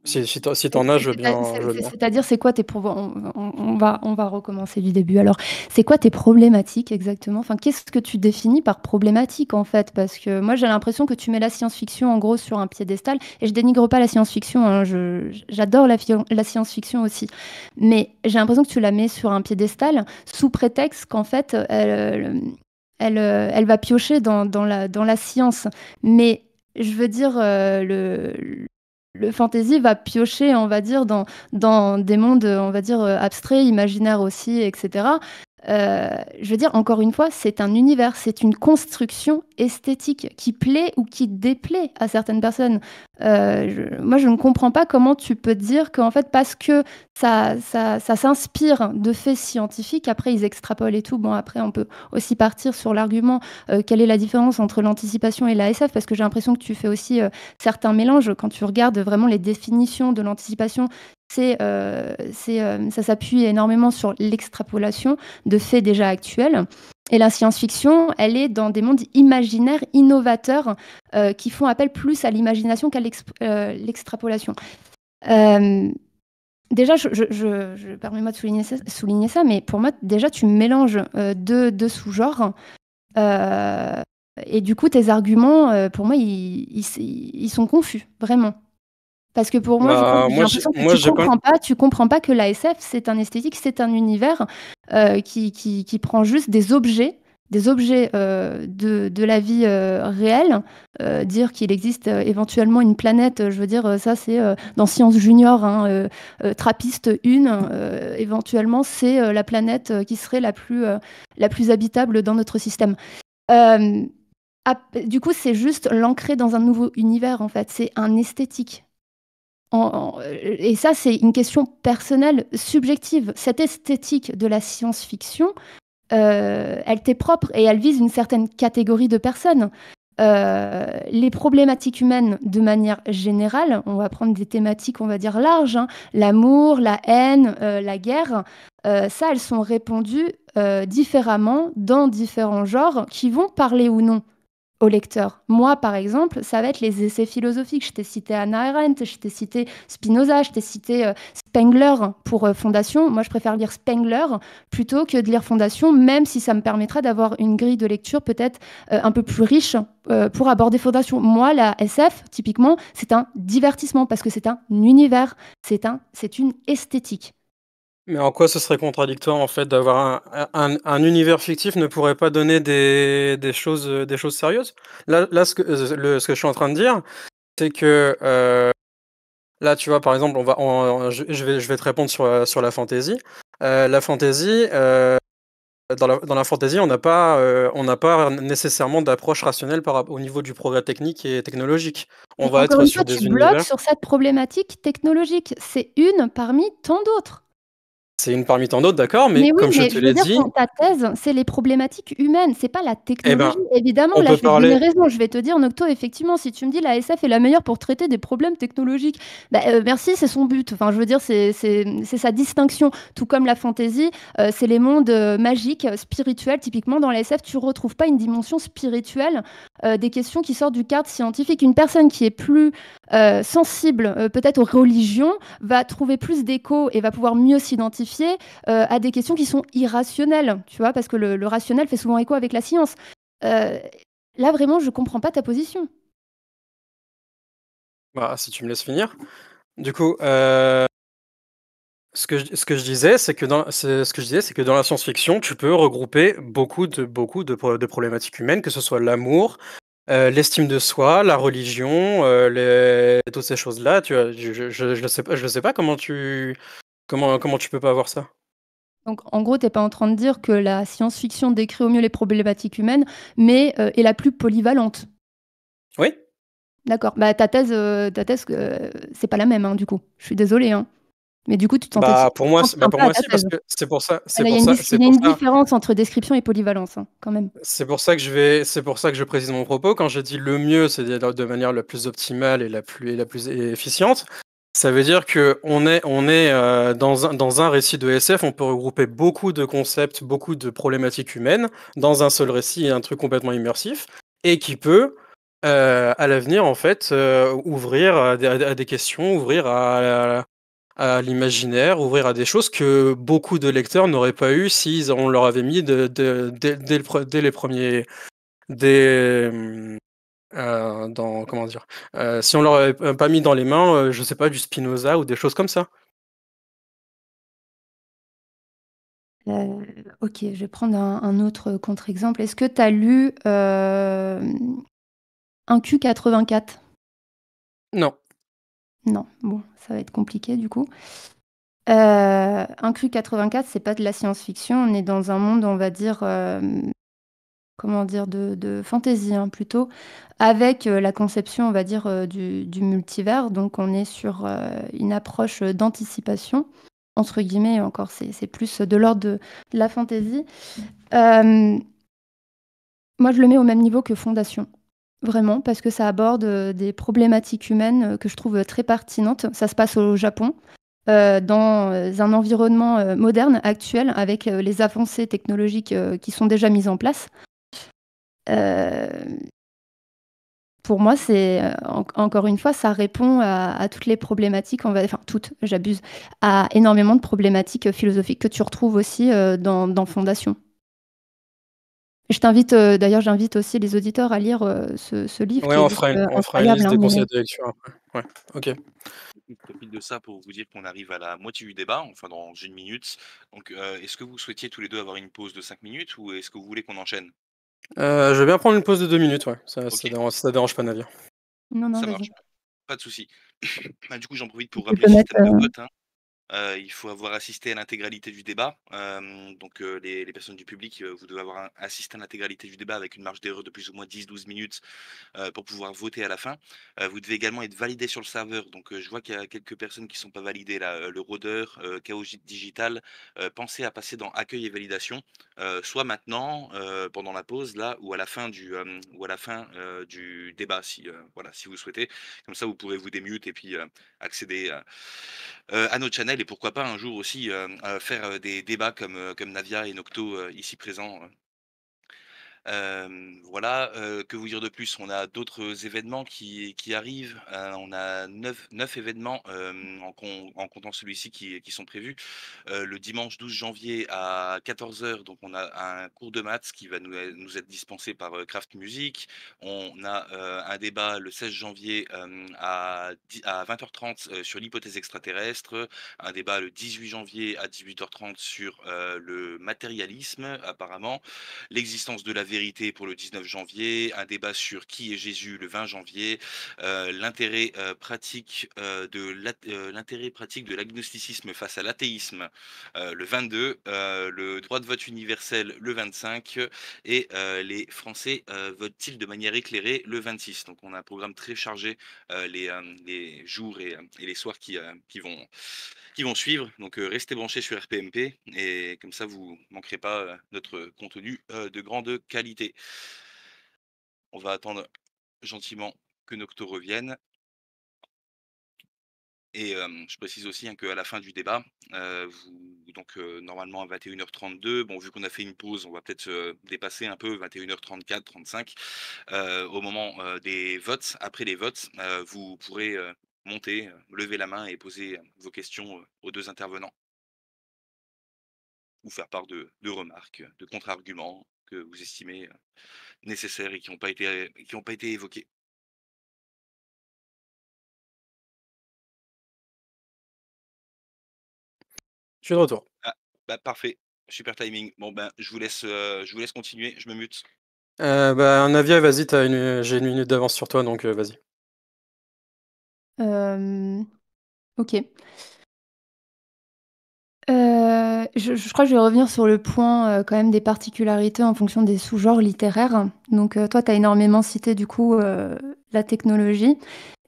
Si tu as, je veux bien je veux bien. C'est-à-dire, c'est quoi tes on va recommencer du début alors. C'est quoi tes problématiques exactement? Enfin, qu'est-ce que tu définis par problématique, en fait? Parce que moi, j'ai l'impression que tu mets la science-fiction, en gros, sur un piédestal et je dénigre pas la science-fiction, hein, j'adore la science-fiction aussi. Mais j'ai l'impression que tu la mets sur un piédestal sous prétexte qu'en fait, elle va piocher dans la science. Mais je veux dire, le fantasy va piocher, on va dire, dans des mondes, on va dire, abstraits, imaginaires aussi, etc. Je veux dire, encore une fois, c'est un univers, c'est une construction esthétique qui plaît ou qui déplaît à certaines personnes. Moi, je ne comprends pas comment tu peux dire qu'en fait, parce que ça s'inspire de faits scientifiques, après ils extrapolent et tout. Bon, après, on peut aussi partir sur l'argument, quelle est la différence entre l'anticipation et la SF, parce que j'ai l'impression que tu fais aussi certains mélanges quand tu regardes vraiment les définitions de l'anticipation. ça s'appuie énormément sur l'extrapolation de faits déjà actuels. Et la science-fiction, elle est dans des mondes imaginaires, innovateurs, qui font appel plus à l'imagination qu'à l'extrapolation. Déjà, permets-moi de souligner ça, mais pour moi, déjà, tu mélanges deux sous-genres. Et du coup, tes arguments, pour moi, ils sont confus, vraiment. Parce que pour moi, j'ai l'impression que tu comprends pas que la SF, c'est un esthétique, c'est un univers qui prend juste des objets de la vie réelle. Dire qu'il existe éventuellement une planète, je veux dire, ça c'est dans Science Junior, hein, Trappiste 1, éventuellement c'est la planète qui serait la plus habitable dans notre système. Du coup, c'est juste l'ancrer dans un nouveau univers, en fait. C'est un esthétique. Et ça, c'est une question personnelle, subjective. Cette esthétique de la science-fiction, elle t'est propre et elle vise une certaine catégorie de personnes. Les problématiques humaines, de manière générale, on va prendre des thématiques, on va dire larges, hein, l'amour, la haine, la guerre, ça, elles sont répondues différemment dans différents genres qui vont parler ou non au lecteur. Moi, par exemple, ça va être les essais philosophiques. Je t'ai cité Hannah Arendt, je t'ai cité Spinoza, je t'ai cité Spengler pour Fondation. Moi, je préfère lire Spengler plutôt que de lire Fondation, même si ça me permettra d'avoir une grille de lecture peut-être un peu plus riche pour aborder Fondation. Moi, la SF, typiquement, c'est un divertissement parce que c'est un univers, c'est une esthétique. Mais en quoi ce serait contradictoire en fait d'avoir un univers fictif ne pourrait pas donner des choses sérieuses? Là, ce que je suis en train de dire, c'est que là, tu vois, par exemple, je vais te répondre sur la fantasy. La fantasy, dans la fantasy, on n'a pas nécessairement d'approche rationnelle au niveau du progrès technique et technologique. On va encore être une sur fois, des tu univers. bloques sur cette problématique technologique. C'est une parmi tant d'autres. C'est une parmi tant d'autres, d'accord, mais Mais oui, comme je mais te je veux l'ai dire, dit, ta thèse, c'est les problématiques humaines, c'est pas la eh ben, technologie. Évidemment, on là, peut je vais te donner parler. raison. Je vais te dire, Nocto, effectivement, si tu me dis la SF est la meilleure pour traiter des problèmes technologiques, bah, merci, c'est son but. Enfin, je veux dire, c'est sa distinction. Tout comme la fantasy, c'est les mondes magiques, spirituels. Typiquement, dans la SF, tu retrouves pas une dimension spirituelle des questions qui sortent du cadre scientifique. Une personne qui est plus sensible, peut-être aux religions, va trouver plus d'écho et va pouvoir mieux s'identifier à des questions qui sont irrationnelles, tu vois, parce que le rationnel fait souvent écho avec la science. Là, vraiment, je comprends pas ta position. Bah, si tu me laisses finir. Du coup, ce que je disais, c'est que dans la science-fiction, tu peux regrouper beaucoup de problématiques humaines, que ce soit l'amour, l'estime de soi, la religion, toutes ces choses-là. Tu vois, je sais pas comment tu peux pas voir ça. Donc, en gros, t'es pas en train de dire que la science-fiction décrit au mieux les problématiques humaines, mais est la plus polyvalente. Oui. D'accord. Bah, ta thèse, c'est pas la même, hein, du coup. Je suis désolée, hein. Mais du coup, tu t'en Bah, pour moi, tiens pas à ta si, parce thèse. que c'est pour ça, Il y a une différence entre description et polyvalence, hein, quand même. c'est pour ça que je précise mon propos. Quand je dis le mieux, c'est de manière la plus optimale et la plus efficiente. Ça veut dire que on est dans un récit de SF, on peut regrouper beaucoup de concepts, beaucoup de problématiques humaines dans un seul récit et un truc complètement immersif et qui peut à l'avenir en fait ouvrir à des questions, ouvrir à l'imaginaire, ouvrir à des choses que beaucoup de lecteurs n'auraient pas eu si on leur avait mis dès les premiers comment dire, si on leur avait pas mis dans les mains, je sais pas, du Spinoza ou des choses comme ça. Ok, je vais prendre un autre contre-exemple. Est-ce que tu as lu un Q84? Non. Non, bon, ça va être compliqué du coup. Un Cru 84, c'est pas de la science-fiction, on est dans un monde, on va dire, comment dire, de fantasy, hein, plutôt, avec la conception, on va dire, du multivers. Donc on est sur une approche d'anticipation, entre guillemets, encore, c'est plus de l'ordre de la fantasy. Moi, je le mets au même niveau que Fondation. Vraiment, parce que ça aborde des problématiques humaines que je trouve très pertinentes. Ça se passe au Japon. dans un environnement moderne, actuel, avec les avancées technologiques qui sont déjà mises en place. Pour moi, encore une fois, ça répond à toutes les problématiques, enfin toutes, j'abuse, à énormément de problématiques philosophiques que tu retrouves aussi dans Fondation. D'ailleurs, j'invite aussi les auditeurs à lire ce livre Ouais, qui est on juste fera une incroyable. liste Hein, des mais... conseils de lecture après. Ouais, ok. Je profite de ça pour vous dire qu'on arrive à la moitié du débat, enfin dans 1 minute. Donc, est-ce que vous souhaitiez tous les deux avoir une pause de 5 minutes ou est-ce que vous voulez qu'on enchaîne? Je vais bien prendre une pause de 2 minutes, ouais. Ok, Ça dérange pas Navire. Non, non, ça vas-y. marche, pas de souci. Bah, du coup, j'en profite pour Tu rappeler peux le mettre. système de vote, hein. Il faut avoir assisté à l'intégralité du débat. Donc, les personnes du public, vous devez avoir assisté à l'intégralité du débat avec une marge d'erreur de plus ou moins 10-12 minutes pour pouvoir voter à la fin. Vous devez également être validé sur le serveur. Donc, je vois qu'il y a quelques personnes qui ne sont pas validées là. Le rôdeur, Chaos Digital, pensez à passer dans accueil et validation, soit maintenant, pendant la pause, là, ou à la fin du débat, si, voilà, si vous souhaitez. Comme ça, vous pourrez vous démute et puis accéder à notre channel et pourquoi pas un jour aussi faire des débats comme Navia et Nocto ici présents. Voilà, que vous dire de plus? On a d'autres événements qui arrivent. On a neuf événements, en comptant celui-ci qui sont prévus. Le dimanche 12 janvier à 14 heures, donc on a un cours de maths qui va nous être dispensé par, Craft Music. On a, un débat le 16 janvier, à 20h30, sur l'hypothèse extraterrestre. Un débat le 18 janvier à 18h30 sur, le matérialisme apparemment. L'existence de la vérité pour le 19 janvier, un débat sur qui est Jésus le 20 janvier, l'intérêt pratique de l'agnosticisme face à l'athéisme le 22, le droit de vote universel le 25 et les Français votent-ils de manière éclairée le 26. Donc on a un programme très chargé les jours et les soirs qui vont suivre. Donc restez branchés sur RPMP et comme ça vous manquerez pas notre contenu de grande qualité. On va attendre gentiment que Nocto revienne. Et je précise aussi hein, qu'à la fin du débat, normalement à 21h32, bon vu qu'on a fait une pause, on va peut-être se dépasser un peu, 21h34, 35, au moment des votes, après les votes, vous pourrez monter, lever la main et poser vos questions aux deux intervenants. Ou faire part de remarques, de contre-arguments que vous estimez nécessaires et qui n'ont pas été évoqués. Je suis de retour. Ah, bah parfait, super timing. Bon ben, je vous laisse continuer, je me mute. Navia, vas-y, j'ai 1 minute d'avance sur toi, donc vas-y. Ok. Je crois que je vais revenir sur le point quand même des particularités en fonction des sous-genres littéraires. Donc toi, tu as énormément cité du coup la technologie.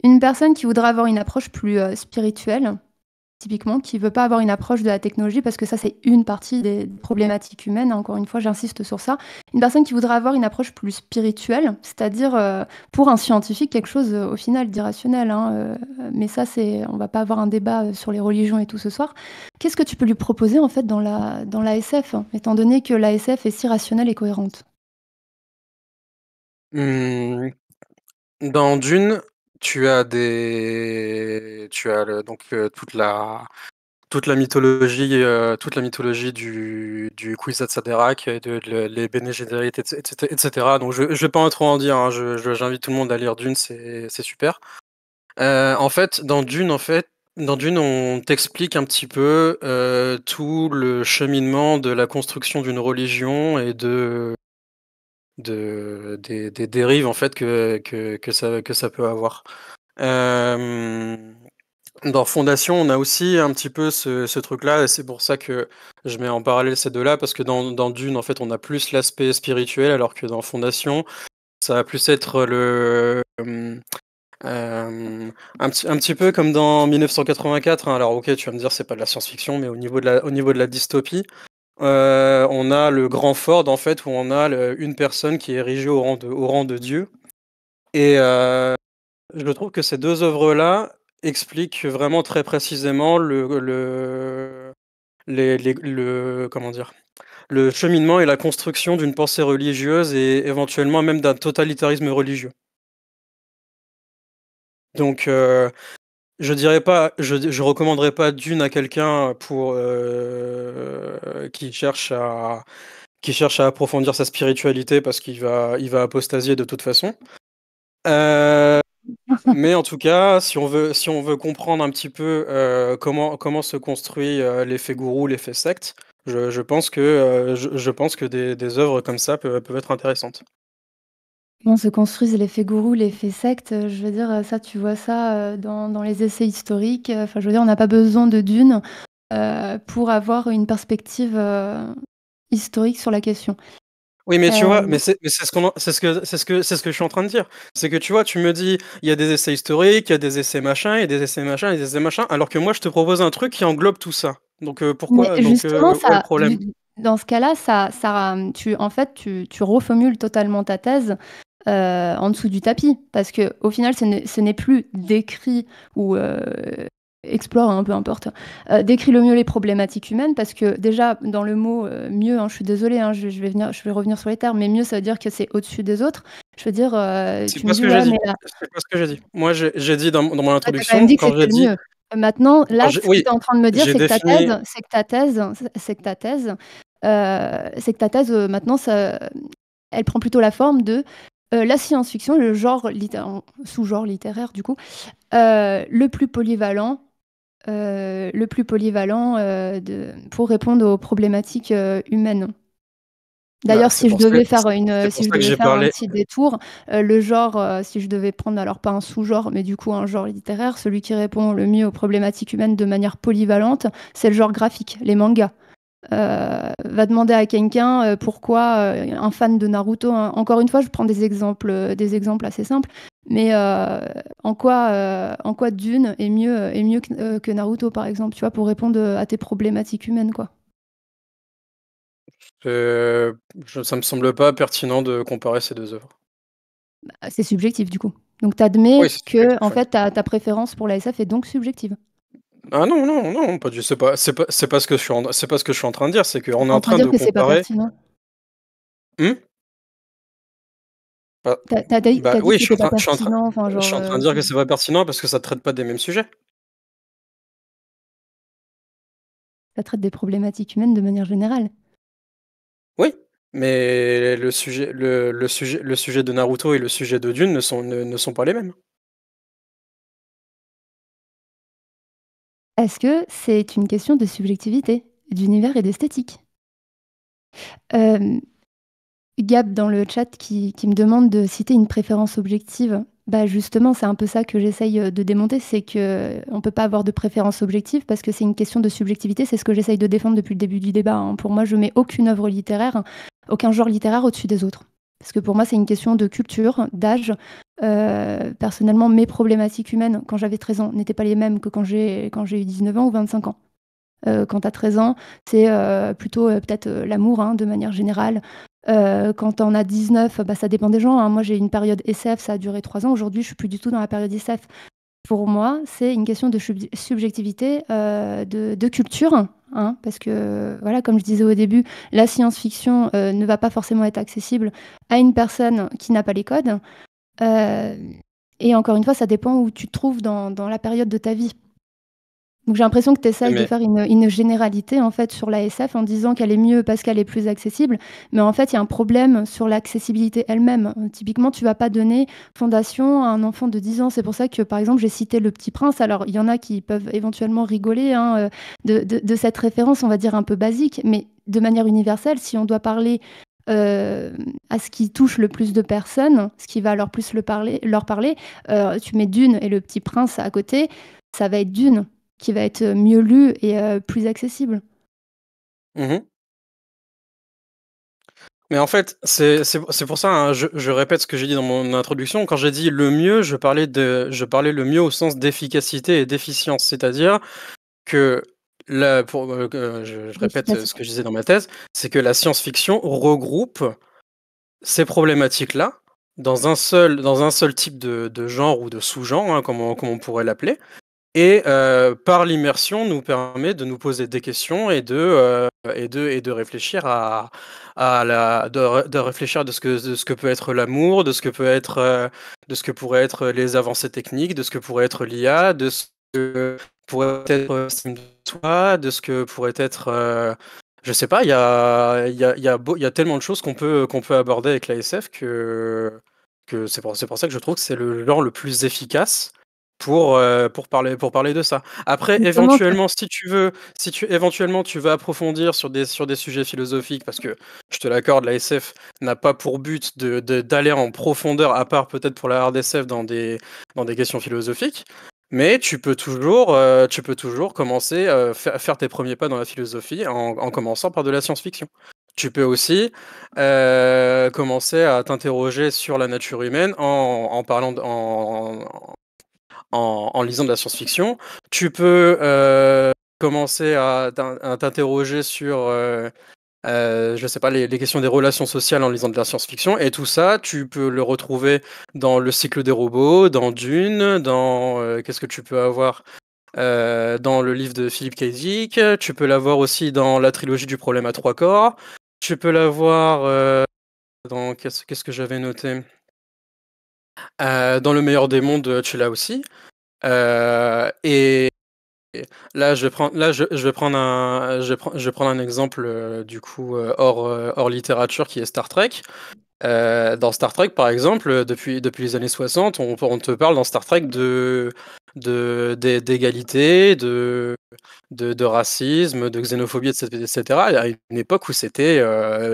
Une personne qui voudrait avoir une approche plus spirituelle, typiquement, qui veut pas avoir une approche de la technologie, parce que ça, c'est une partie des problématiques humaines, hein, encore une fois, j'insiste sur ça. Une personne qui voudrait avoir une approche plus spirituelle, c'est-à-dire, pour un scientifique, quelque chose, au final, d'irrationnel, hein, mais ça, on va pas avoir un débat sur les religions et tout ce soir. Qu'est-ce que tu peux lui proposer, en fait, dans la SF, hein, étant donné que la SF est si rationnelle et cohérente? Mmh, dans Dune, tu as toute la mythologie du Kwisatz Haderach et les Bene Gesserit, etc. Donc je vais pas trop en dire, hein, j'invite tout le monde à lire Dune, c'est super. En fait, dans Dune, on t'explique un petit peu tout le cheminement de la construction d'une religion et des dérives en fait que ça peut avoir. Dans Fondation, on a aussi un petit peu ce truc-là, et c'est pour ça que je mets en parallèle ces deux-là, parce que dans Dune, en fait, on a plus l'aspect spirituel, alors que dans Fondation, ça va plus être un petit peu comme dans 1984. Hein. Alors, ok, tu vas me dire, c'est pas de la science-fiction, mais au niveau de la dystopie, on a le Grand Ford, en fait, où on a une personne qui est érigée au rang de Dieu. Et je trouve que ces deux œuvres-là, explique vraiment très précisément comment dire? Le cheminement et la construction d'une pensée religieuse et éventuellement même d'un totalitarisme religieux. Donc je dirais pas je recommanderais pas Dune à quelqu'un pour, qui cherche à approfondir sa spiritualité parce qu'il va apostasier de toute façon. Mais en tout cas, si on veut comprendre un petit peu, comment se construit, l'effet gourou, l'effet secte, je pense que des œuvres comme ça peuvent être intéressantes. Comment se construisent l'effet gourou, l'effet secte, je veux dire, ça tu vois ça, dans les essais historiques, enfin je veux dire on n'a pas besoin de Dune, pour avoir une perspective, historique sur la question. Oui, mais tu vois? Hem, Mais c'est ce qu'on en c'est ce que je suis en train de dire. C'est que, tu vois, tu me dis: «Il y a des essais historiques, il y a des essais machin, il y a des essais machin, il y a des essais machin», alors que moi je te propose un truc qui englobe tout ça. Donc mais pourquoi justement où est le ça problème? dans ce cas-là, tu en fait, tu reformules totalement ta thèse, en dessous du tapis. Parce qu'au final, ce n'est plus décrit ou explore, hein, peu importe, décrit le mieux les problématiques humaines parce que déjà dans le mot, mieux, hein, je suis désolée, hein, je vais revenir sur les termes, mais mieux ça veut dire que c'est au-dessus des autres. Je veux dire, C'est tu me pas ce dis: que j'ai «Ouais, dit. mais là». C'est pas ce que j'ai dit. Moi, j'ai dit dans mon Ouais, tu as quand même introduction, dit que c'était le mieux. Maintenant, quand là, j'ai ce que tu oui, es en train de me dire, j'ai défini c'est que ta thèse, maintenant ça elle prend plutôt la forme de, la science-fiction, le genre sous-genre littéraire du coup, le plus polyvalent, pour répondre aux problématiques, humaines. bah, D'ailleurs, c'est pour ça c'est pour si je ça que devais j'ai faire un parlé petit détour, le genre, si je devais prendre alors pas un sous-genre, mais du coup un genre littéraire, celui qui répond le mieux aux problématiques humaines de manière polyvalente, c'est le genre graphique, les mangas. Va demander à quelqu'un, pourquoi, un fan de Naruto, hein, encore une fois, je prends des exemples assez simples, mais en quoi Dune est mieux que Naruto, par exemple, tu vois? Pour répondre, à tes problématiques humaines, quoi. ça me semble pas pertinent de comparer ces 2 œuvres. Bah, c'est subjectif, du coup. Donc tu Oui, admets c'est que, subjectif, en ouais. fait, ta préférence pour la SF est donc subjective? Ah non, non, non, pas du c'est pas ce que je suis en train de dire, c'est Tu qu'on est es en en train de train dire de que c'est pas comparer. pertinent? Mmh? Bah Tu as dit oui, que c'était pas pertinent, enfin je genre, suis en train de dire que c'est pas pertinent parce que ça traite pas des mêmes sujets. ça traite des problématiques humaines de manière générale. Oui, mais le sujet de Naruto et le sujet de Dune ne sont pas les mêmes. Est-ce que c'est une question de subjectivité, d'univers et d'esthétique? Hem, Gab dans le chat qui me demande de citer une préférence objective. Bah, justement, c'est un peu ça que j'essaye, de démonter, c'est qu'on peut pas avoir de préférence objective parce que c'est une question de subjectivité. C'est ce que j'essaye de défendre depuis le début du débat, hein. Pour moi, je mets aucune œuvre littéraire, aucun genre littéraire au-dessus des autres. Parce que pour moi, c'est une question de culture, d'âge. Personnellement, mes problématiques humaines quand j'avais 13 ans n'étaient pas les mêmes que quand j'ai eu 19 ans ou 25 ans. Quand tu as 13 ans, c'est, plutôt, peut-être, l'amour, hein, de manière générale. Quand tu en as 19, bah, ça dépend des gens, hein. Moi, j'ai eu une période SF, ça a duré 3 ans. Aujourd'hui, je suis plus du tout dans la période SF. Pour moi, c'est une question de subjectivité, de culture, hein, parce que, voilà, comme je disais au début, la science-fiction, ne va pas forcément être accessible à une personne qui n'a pas les codes. Heu et encore une fois, ça dépend où tu te trouves dans la période de ta vie. Donc j'ai l'impression que tu Oui, essayes de mais faire une généralité, en fait, sur la SF en disant qu'elle est mieux parce qu'elle est plus accessible. Mais en fait, il y a un problème sur l'accessibilité elle-même. Typiquement, tu vas pas donner fondation à un enfant de 10 ans. C'est pour ça que, par exemple, j'ai cité Le Petit Prince. Alors, il y en a qui peuvent éventuellement rigoler, hein, de cette référence, on va dire, un peu basique. Mais de manière universelle, si on doit parler, à ce qui touche le plus de personnes, ce qui va leur parler, tu mets Dune et Le Petit Prince à côté, ça va être Dune qui va être mieux lu et plus accessible. mmh Mais en fait, c'est pour ça, hein, je répète ce que j'ai dit dans mon introduction. Quand j'ai dit le mieux, je parlais le mieux au sens d'efficacité et d'efficience. C'est-à-dire que que je répète, ce que L'efficacité. je disais dans ma thèse, c'est que la science-fiction regroupe ces problématiques-là dans un seul type de genre ou de sous-genre, hein, comme on pourrait l'appeler. et par l'immersion nous permet de nous poser des questions et de réfléchir de réfléchir de ce que peut être l'amour, de ce que pourrait être les avancées techniques, de ce que pourrait être l'IA, de ce que pourrait être l'estime de soi, de ce que pourrait être je sais pas, il y a tellement de choses qu'on peut aborder avec la SF que c'est pour ça que je trouve que c'est le genre le plus efficace pour parler de ça. Après, Justement, éventuellement, si tu veux approfondir sur des sujets philosophiques, parce que je te l'accorde, la SF n'a pas pour but d'aller en profondeur, à part peut-être pour la hard SF dans des questions philosophiques. Mais tu peux toujours commencer faire tes premiers pas dans la philosophie en commençant par de la science-fiction. Tu peux aussi commencer à t'interroger sur la nature humaine en parlant en lisant de la science-fiction. Tu peux commencer à t'interroger sur je sais pas, les questions des relations sociales en lisant de la science-fiction, et tout ça, tu peux le retrouver dans Le cycle des robots, dans Dune, dans qu'est-ce que tu peux avoir dans le livre de Philip K. Dick, tu peux l'avoir aussi dans la trilogie du problème à 3 corps, tu peux l'avoir dans qu'est-ce que j'avais noté dans Le meilleur des mondes, tu l'as aussi. Et là, je vais prendre un exemple du coup hors littérature qui est Star Trek. Dans Star Trek, par exemple, depuis les années 60, on te parle dans Star Trek d'égalité, de racisme, de xénophobie, etc. Il y a une époque où c'était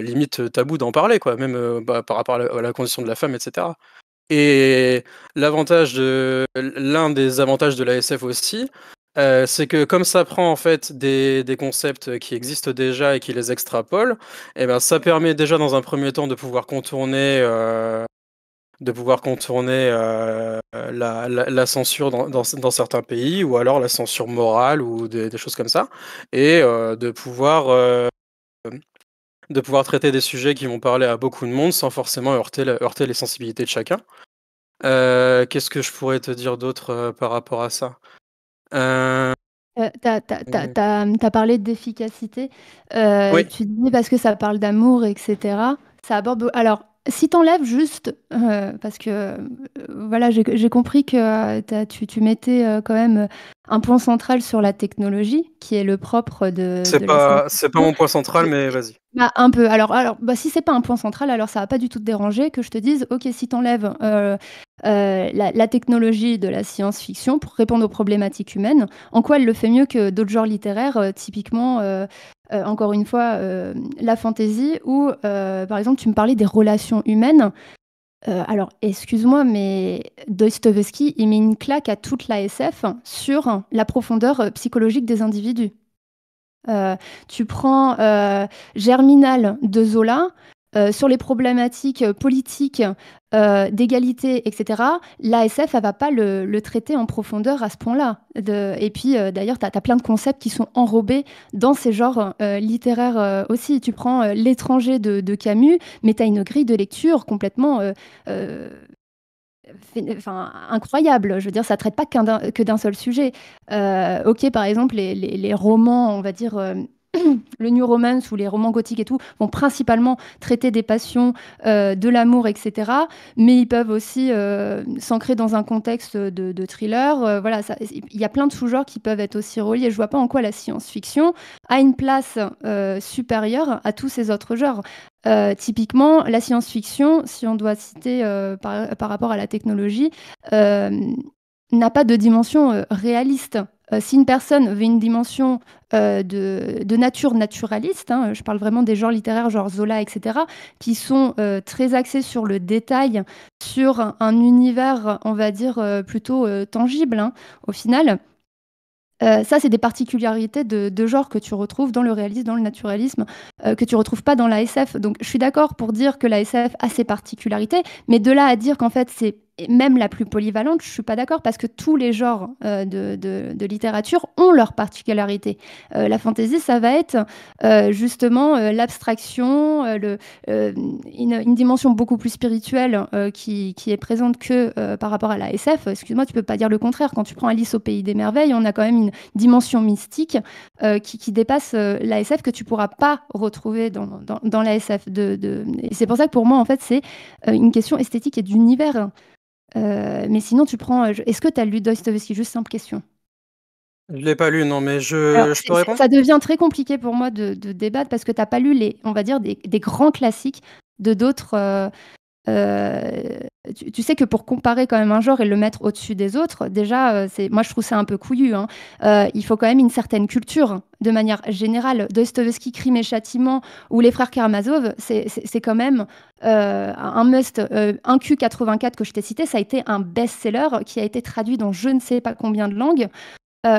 limite tabou d'en parler, quoi, même par rapport à la condition de la femme, etc. Et l'un des avantages de la SF aussi, c'est que comme ça prend en fait des concepts qui existent déjà et qui les extrapole, et ben ça permet déjà dans un premier temps de pouvoir contourner la censure dans certains pays, ou alors la censure morale ou des choses comme ça, et de pouvoir traiter des sujets qui vont parler à beaucoup de monde sans forcément heurter les sensibilités de chacun. Qu'est-ce que je pourrais te dire d'autre par rapport à ça? T'as parlé d'efficacité. Oui. Tu dis parce que ça parle d'amour, etc. Ça aborde. Alors, si t'enlèves juste, parce que voilà, j'ai compris que tu mettais quand même un point central sur la technologie, qui est le propre de C'est la pas science-fiction. mon point central, mais vas-y. Bah, un peu. Alors, bah, si c'est pas un point central, alors ça va pas du tout te déranger que je te dise, ok, si t'enlèves la technologie de la science-fiction pour répondre aux problématiques humaines, en quoi elle le fait mieux que d'autres genres littéraires, typiquement, encore une fois, la fantasy, ou par exemple, tu me parlais des relations humaines. Alors, excuse-moi, mais Dostoïevski, il met une claque à toute la SF sur la profondeur psychologique des individus. Tu prends Germinal de Zola, sur les problématiques politiques, d'égalité, etc. L'ASF, elle va pas le traiter en profondeur à ce point-là. Et puis, d'ailleurs, tu as plein de concepts qui sont enrobés dans ces genres littéraires aussi. Tu prends L'étranger de Camus, mais tu as une grille de lecture complètement incroyable. Je veux dire, ça traite pas que d'un seul sujet. Ok, par exemple, les romans, on va dire, le New Romance ou les romans gothiques et tout, vont principalement traiter des passions, de l'amour, etc. Mais ils peuvent aussi s'ancrer dans un contexte de thriller. Voilà, il y a plein de sous-genres qui peuvent être aussi reliés. Je vois pas en quoi la science-fiction a une place supérieure à tous ces autres genres. Typiquement, la science-fiction, si on doit citer par rapport à la technologie, n'a pas de dimension réaliste. Si une personne veut une dimension de nature naturaliste, hein, je parle vraiment des genres littéraires, genre Zola, etc., qui sont très axés sur le détail, sur un univers, on va dire, plutôt tangible, hein, au final. Ça, c'est des particularités de genre que tu retrouves dans le réalisme, dans le naturalisme, que tu retrouves pas dans la SF. Donc, je suis d'accord pour dire que la SF a ses particularités, mais de là à dire qu'en fait, c'est même la plus polyvalente, je suis pas d'accord parce que tous les genres de littérature ont leurs particularités. La fantasy, ça va être justement l'abstraction, une dimension beaucoup plus spirituelle qui est présente que par rapport à la SF. Excuse-moi, tu peux pas dire le contraire. Quand tu prends Alice au pays des merveilles, on a quand même une dimension mystique qui dépasse la SF que tu pourras pas retrouver dans la SF. Et c'est pour ça que pour moi, en fait, c'est une question esthétique et d'univers. Mais sinon, tu prends. Est-ce que tu as lu Dostoïevski? Juste simple question. Je l'ai pas lu, non, mais Alors, je peux répondre? ça devient très compliqué pour moi de débattre parce que tu n'as pas lu on va dire, des grands classiques de d'autres. Tu sais que pour comparer quand même un genre et le mettre au-dessus des autres, déjà, moi je trouve ça un peu couillu, hein. Il faut quand même une certaine culture de manière générale. Dostoïevski, Crime et Châtiment ou Les Frères Karamazov, c'est quand même un must. Un Q84 que je t'ai cité, ça a été un best-seller qui a été traduit dans je ne sais pas combien de langues.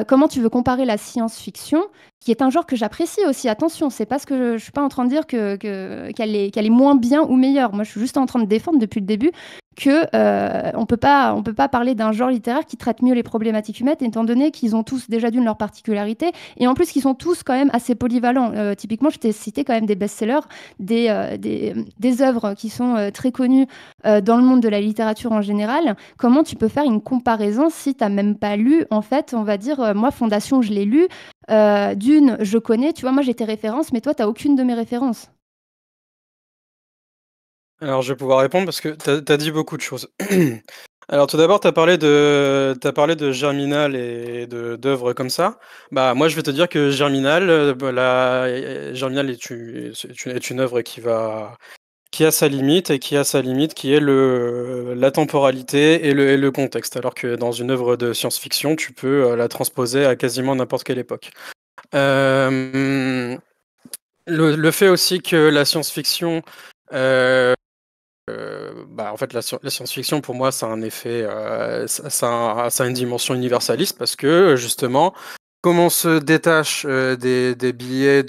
Comment tu veux comparer la science-fiction, qui est un genre que j'apprécie aussi, attention, c'est pas ce que je suis pas en train de dire qu'elle est moins bien ou meilleure. Moi, je suis juste en train de défendre depuis le début que on peut pas parler d'un genre littéraire qui traite mieux les problématiques humaines, étant donné qu'ils ont tous déjà d'une leur particularité, et en plus qu'ils sont tous quand même assez polyvalents. Typiquement, je t'ai cité quand même des best-sellers, des œuvres qui sont très connues dans le monde de la littérature en général. Comment tu peux faire une comparaison si tu n'as même pas lu, en fait, on va dire, moi, Fondation, je l'ai lu, Dune, je connais, tu vois, moi j'ai tes références, mais toi, tu n'as aucune de mes références. Alors, je vais pouvoir répondre parce que tu as dit beaucoup de choses. Alors, tout d'abord, tu as parlé de Germinal et d'œuvres comme ça. Bah, moi, je vais te dire que Germinal, Germinal est une œuvre qui a sa limite et qui a sa limite qui est la temporalité et le contexte. Alors que dans une œuvre de science-fiction, tu peux la transposer à quasiment n'importe quelle époque. Le fait aussi que la science-fiction, en fait, la science-fiction, pour moi, ça a un effet, ça a une dimension universaliste parce que, justement, comme on se détache des billets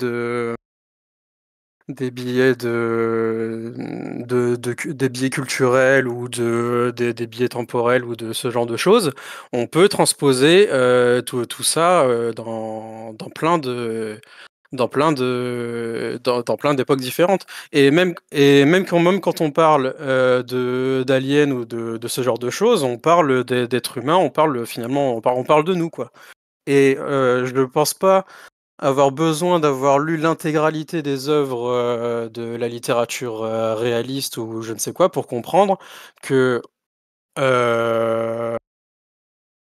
des billets des billets culturels ou des billets temporels ou de ce genre de choses, on peut transposer tout ça dans plein d'époques différentes. Même quand on parle d'aliens ou de ce genre de choses, on parle d'êtres humains, on parle de nous, quoi. Et je ne pense pas avoir besoin d'avoir lu l'intégralité des œuvres de la littérature réaliste ou je ne sais quoi pour comprendre que euh,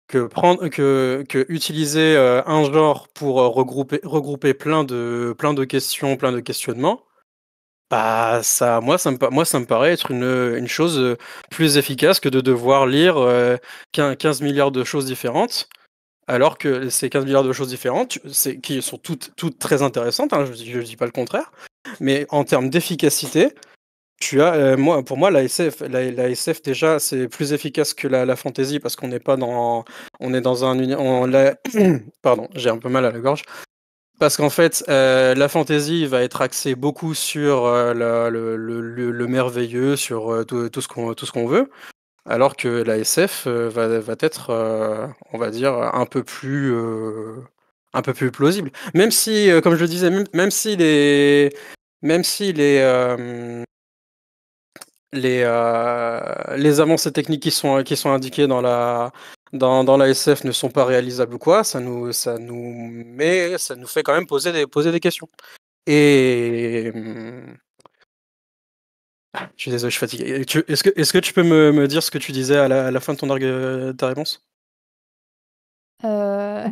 que utiliser un genre pour regrouper plein de questions, plein de questionnements, bah moi ça me paraît être une chose plus efficace que de devoir lire 15 milliards de choses différentes. Alors que ces 15 milliards de choses différentes, qui sont toutes très intéressantes, hein, je dis pas le contraire, mais en termes d'efficacité, pour moi, la SF déjà, c'est plus efficace que la fantasy parce qu'on n'est pas dans, on est dans un pardon, j'ai un peu mal à la gorge. Parce qu'en fait, la fantasy va être axée beaucoup sur le merveilleux, sur tout ce qu'on veut. Alors que la SF va être, on va dire, un peu plus plausible. Même si, comme je le disais, même si les avancées techniques qui sont indiquées dans la SF ne sont pas réalisables ou quoi, ça nous fait quand même poser des questions. Et je suis désolé, je suis fatigué. Est-ce que tu peux me dire ce que tu disais à la fin de ta réponse? Euh,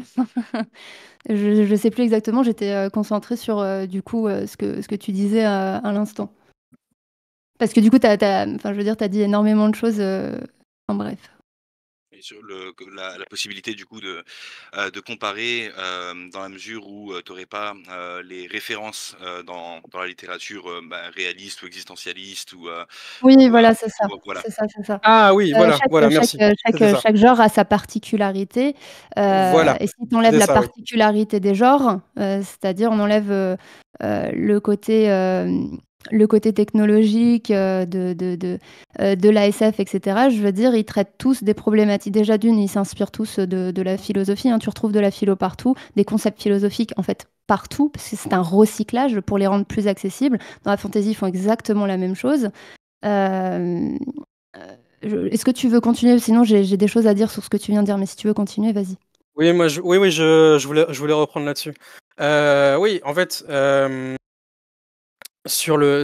je ne sais plus exactement, j'étais concentrée sur du coup ce que tu disais à l'instant. Parce que du coup, enfin, je veux dire, tu as dit énormément de choses. Enfin, bref. Et sur la possibilité du coup de comparer dans la mesure où tu n'aurais pas les références dans la littérature réaliste ou existentialiste Oui, voilà, c'est ça. voilà. C'est ça, c'est ça. Ah oui, voilà, merci. C'était ça. Chaque genre a sa particularité. Voilà, Et si tu enlèves c'était la ça, oui. particularité des genres, c'est-à-dire on enlève le côté le côté technologique de l'ASF, etc. Je veux dire, ils traitent tous des problématiques. Déjà d'une, ils s'inspirent tous de la philosophie, hein. Tu retrouves de la philo partout, des concepts philosophiques en fait partout, parce que c'est un recyclage pour les rendre plus accessibles. Dans la fantasy, ils font exactement la même chose. Euh, Est-ce que tu veux continuer? Sinon, j'ai des choses à dire sur ce que tu viens de dire, mais si tu veux continuer, vas-y. Oui, je voulais reprendre là-dessus. Oui, en fait, sur le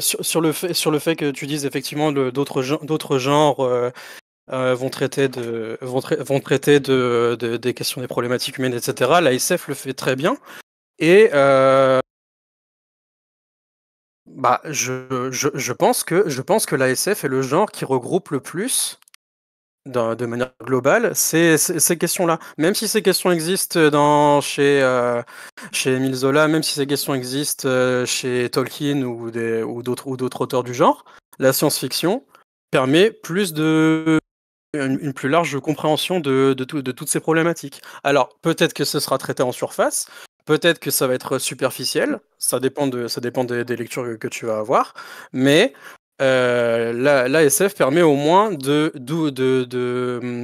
fait que tu dises effectivement d'autres genres vont traiter des questions des problématiques humaines, etc. La SF le fait très bien. Et je pense que la SF est le genre qui regroupe le plus de manière globale ces questions-là. Même si ces questions existent chez Émile Zola, même si ces questions existent chez Tolkien ou d'autres auteurs du genre, la science-fiction permet une plus large compréhension de toutes ces problématiques. Alors, peut-être que ce sera traité en surface, peut-être que ça va être superficiel, ça dépend des lectures que tu vas avoir, mais l'ASF permet au moins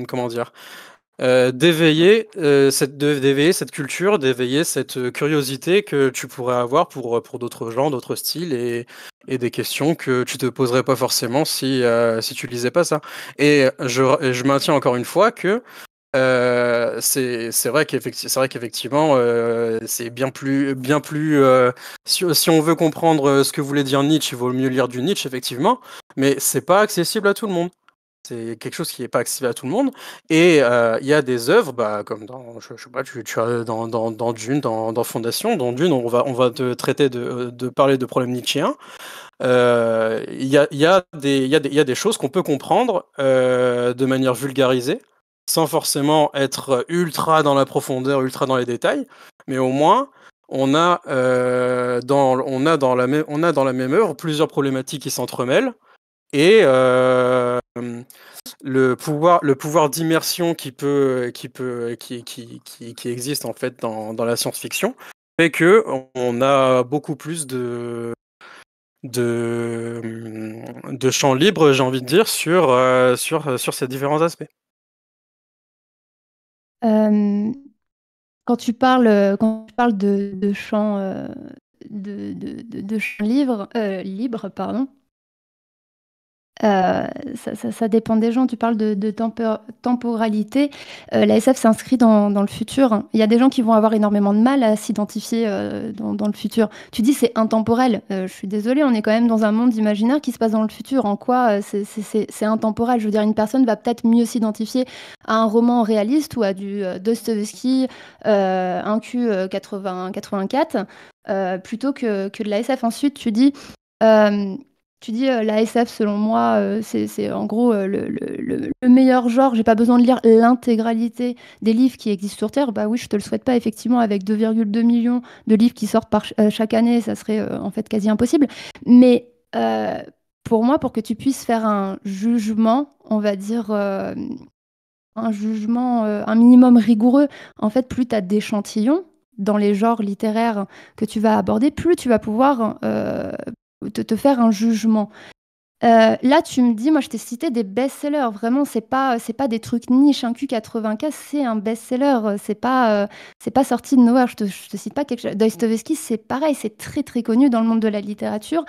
comment dire, d'éveiller cette culture, d'éveiller cette curiosité que tu pourrais avoir pour d'autres genres, d'autres styles et des questions que tu te poserais pas forcément si tu lisais pas ça. Et je maintiens encore une fois que c'est vrai qu'effectivement c'est bien plus si on veut comprendre ce que voulait dire Nietzsche, il vaut mieux lire du Nietzsche effectivement, mais c'est pas accessible à tout le monde. C'est quelque chose qui n'est pas accessible à tout le monde. Et il y a des œuvres, comme je sais pas, tu as dans Dune, dans Fondation. Dans Dune, on va te traiter de parler de problèmes nietzschéens. Il y a des choses qu'on peut comprendre de manière vulgarisée, sans forcément être ultra dans la profondeur, ultra dans les détails, mais au moins on a dans la même œuvre plusieurs problématiques qui s'entremêlent et le pouvoir d'immersion qui existe en fait dans la science-fiction fait que on a beaucoup plus de champs libres, j'ai envie de dire, sur ces différents aspects. Quand tu parles de champs champs libres, pardon. Ça dépend des gens. Tu parles de temporalité. La SF s'inscrit dans le futur. Il y a des gens qui vont avoir énormément de mal à s'identifier dans le futur. Tu dis c'est intemporel. Je suis désolée, on est quand même dans un monde imaginaire qui se passe dans le futur. En quoi c'est intemporel? Je veux dire, une personne va peut-être mieux s'identifier à un roman réaliste ou à du Dostoevsky, un Q 84, plutôt que de la SF. Ensuite, tu dis la SF, selon moi, c'est en gros le meilleur genre. J'ai pas besoin de lire l'intégralité des livres qui existent sur Terre. Bah oui, je te le souhaite pas, effectivement, avec 2,2 millions de livres qui sortent chaque année, ça serait en fait quasi impossible. Mais pour moi, pour que tu puisses faire un jugement, on va dire un jugement un minimum rigoureux, en fait, plus tu as d'échantillons dans les genres littéraires que tu vas aborder, plus tu vas pouvoir te faire un jugement. Là, tu me dis, moi, je t'ai cité des best-sellers. Vraiment, c'est pas des trucs niche. Un Q80K, c'est un best-seller. C'est pas sorti de nowhere. Je te cite pas quelque chose. Dostoevsky, c'est pareil. C'est très, très connu dans le monde de la littérature.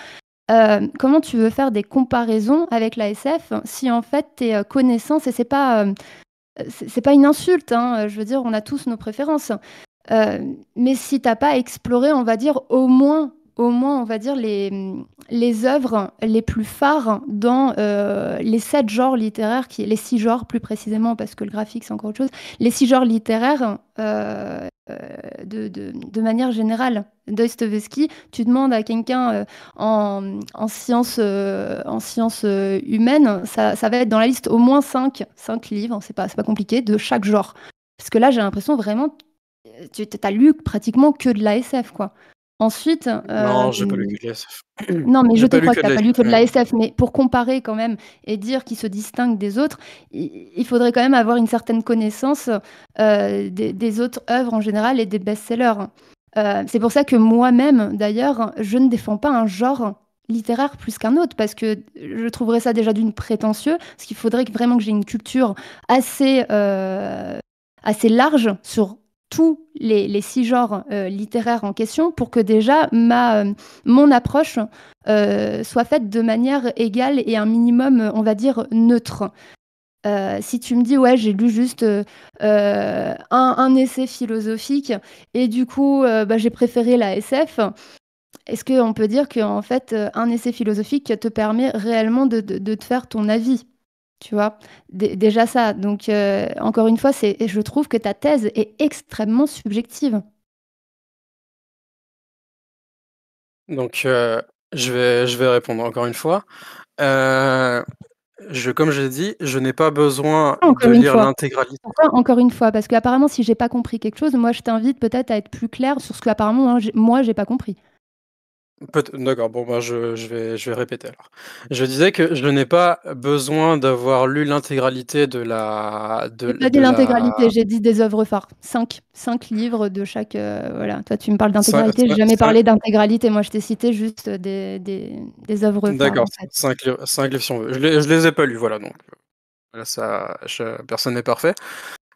Comment tu veux faire des comparaisons avec la SF si, en fait, tes connaissances, et c'est pas une insulte, hein, je veux dire, on a tous nos préférences. Mais si t'as pas exploré, on va dire, au moins, on va dire, les œuvres les plus phares dans les 7 genres littéraires, les 6 genres plus précisément, parce que le graphique, c'est encore autre chose, les 6 genres littéraires de manière générale. Dostoevsky, tu demandes à quelqu'un en sciences humaines, ça va être dans la liste au moins 5 livres, c'est pas compliqué, de chaque genre. Parce que là, j'ai l'impression vraiment, tu as lu pratiquement que de la SF, quoi. Ensuite, Non, j'ai pas lu que de la SF. non, mais je J'ai te pas lu crois que que de tu la pas lu que de la SF. SF, mais pour comparer quand même et dire qu'il se distingue des autres, il faudrait quand même avoir une certaine connaissance des autres œuvres en général et des best-sellers. C'est pour ça que moi-même, d'ailleurs, je ne défends pas un genre littéraire plus qu'un autre, parce que je trouverais ça déjà d'une prétentieux, parce qu'il faudrait vraiment que j'ai une culture assez, assez large sur tous les 6 genres littéraires en question pour que déjà mon approche soit faite de manière égale et un minimum, on va dire, neutre. Si tu me dis, ouais, j'ai lu juste un essai philosophique et du coup, j'ai préféré la SF, est-ce qu'on peut dire qu'en fait, un essai philosophique te permet réellement de te faire ton avis? Tu vois? Déjà ça, donc encore une fois, je trouve que ta thèse est extrêmement subjective. Donc, je vais répondre encore une fois. Comme j'ai dit, je n'ai pas besoin de Encore une lire fois. l'intégralité. Pourquoi encore une fois? Parce qu'apparemment, si j'ai pas compris quelque chose, moi, je t'invite peut-être à être plus clair sur ce qu'apparemment, hein, j'ai pas compris. D'accord, bon, bah, je vais répéter alors. Je disais que je n'ai pas besoin d'avoir lu l'intégralité J'ai pas dit de l'intégralité, la j'ai dit des œuvres phares. 5 livres de chaque, voilà. Toi, tu me parles cin d'intégralité, j'ai cin jamais cin parlé d'intégralité. Moi, je t'ai cité juste des œuvres phares, d'accord, en fait. 5 livres si on veut. Je les ai pas lus, voilà, donc voilà, personne n'est parfait.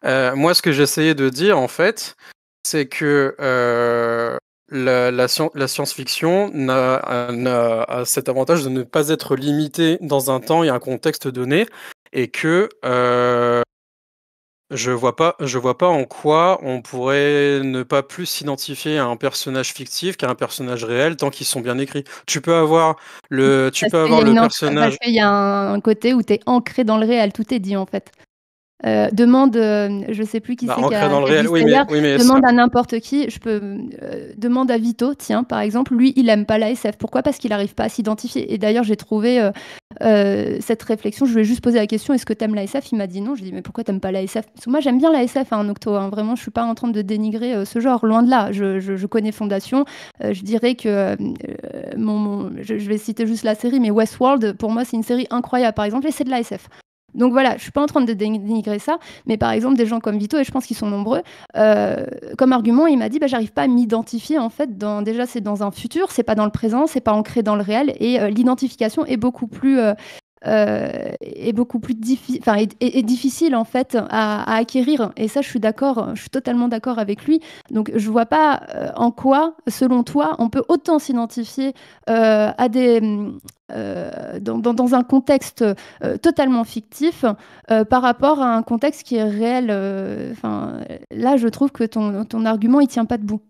Moi, ce que j'essayais de dire, en fait, c'est que, la science-fiction a cet avantage de ne pas être limitée dans un temps et un contexte donné et que, je vois pas en quoi on pourrait ne pas plus s'identifier à un personnage fictif qu'à un personnage réel tant qu'ils sont bien écrits. Tu peux avoir le Parce personnage. qu'il y a un côté où tu es ancré dans le réel, tout est dit, en fait. Demande, je sais plus qui Bah, c'est qui ancré a dans le qui a réel, dit oui, ça mais hier, ça. demande à n'importe qui, demande à Vito, tiens, par exemple, lui, il aime pas la SF. Pourquoi? Parce qu'il arrive pas à s'identifier et d'ailleurs, j'ai trouvé, cette réflexion, je lui ai juste posé la question: «Est-ce que tu aimes la SF?» Il m'a dit: «Non». Je lui ai dit: «Mais pourquoi tu aimes pas la SF?» Parce que moi, j'aime bien la SF, hein, Nocto, hein, vraiment, je suis pas en train de dénigrer, ce genre, loin de là. Je connais Fondation, je dirais que, je vais citer juste la série, mais Westworld, pour moi, c'est une série incroyable, par exemple, et c'est de la SF. Donc voilà, je suis pas en train de dénigrer ça, mais par exemple, des gens comme Vito, et je pense qu'ils sont nombreux, comme argument, il m'a dit: «J'arrive pas à m'identifier, en fait, déjà, c'est dans un futur, c'est pas dans le présent, c'est pas ancré dans le réel et l'identification est beaucoup plus difficile, en fait, à acquérir» et ça, je suis d'accord, je suis totalement d'accord avec lui. Donc je vois pas, en quoi, selon toi, on peut autant s'identifier, à dans un contexte, totalement fictif, par rapport à un contexte qui est réel, là, je trouve que ton argument, il tient pas debout.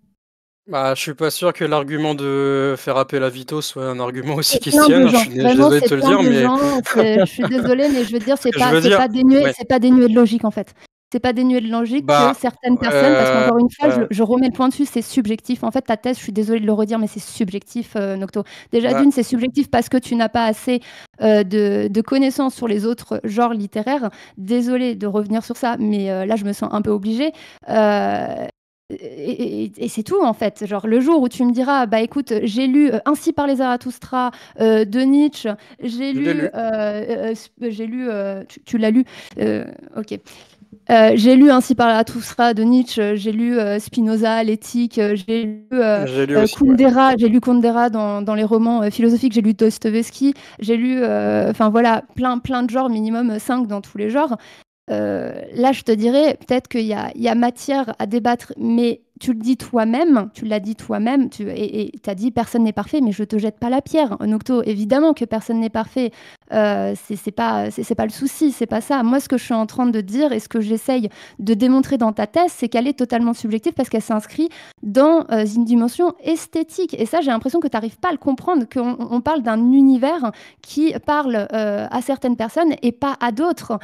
Bah, je suis pas sûr que l'argument de faire appel à Vito soit un argument aussi C'est qui se plein de tienne. Je gens, suis vraiment, désolé de c'est te le plein dire, de mais gens, je suis désolée, mais je veux dire, ce que je veux c'est dire, pas dénué ouais, c'est pas dénué de logique, en fait. C'est pas dénué de logique que bah, certaines personnes, parce heu qu'encore une fois, heu, je remets le point dessus, c'est subjectif. En fait, ta thèse, je suis désolée de le redire, mais c'est subjectif, Nocto. Déjà bah, d'une, c'est subjectif parce que tu n'as pas assez, de connaissances sur les autres genres littéraires. Désolée de revenir sur ça, mais là, je me sens un peu obligée. Heu et c'est tout, en fait. Genre, le jour où tu me diras: «Bah, écoute, j'ai lu, Ainsi parlait Zarathustra, de Nietzsche, j'ai je l'ai lu, lu. tu l'as lu? OK. J'ai lu Ainsi parlait Zarathustra de Nietzsche, j'ai lu, Spinoza, l'éthique, J'ai lu aussi, ouais. J'ai lu Kundera dans les romans, philosophiques, j'ai lu Dostoïevski, j'ai lu, enfin voilà, plein de genres, minimum, 5 dans tous les genres. Là, je te dirais peut-être qu'il y a matière à débattre, mais tu le dis toi-même, tu l'as dit toi-même, et tu as dit personne n'est parfait, mais je te jette pas la pierre, Nocto. Évidemment que personne n'est parfait. C'est pas le souci, c'est pas ça. Moi, ce que je suis en train de dire et ce que j'essaye de démontrer dans ta thèse, c'est qu'elle est totalement subjective parce qu'elle s'inscrit dans une dimension esthétique. Et ça, j'ai l'impression que tu n'arrives pas à le comprendre, qu'on parle d'un univers qui parle à certaines personnes et pas à d'autres.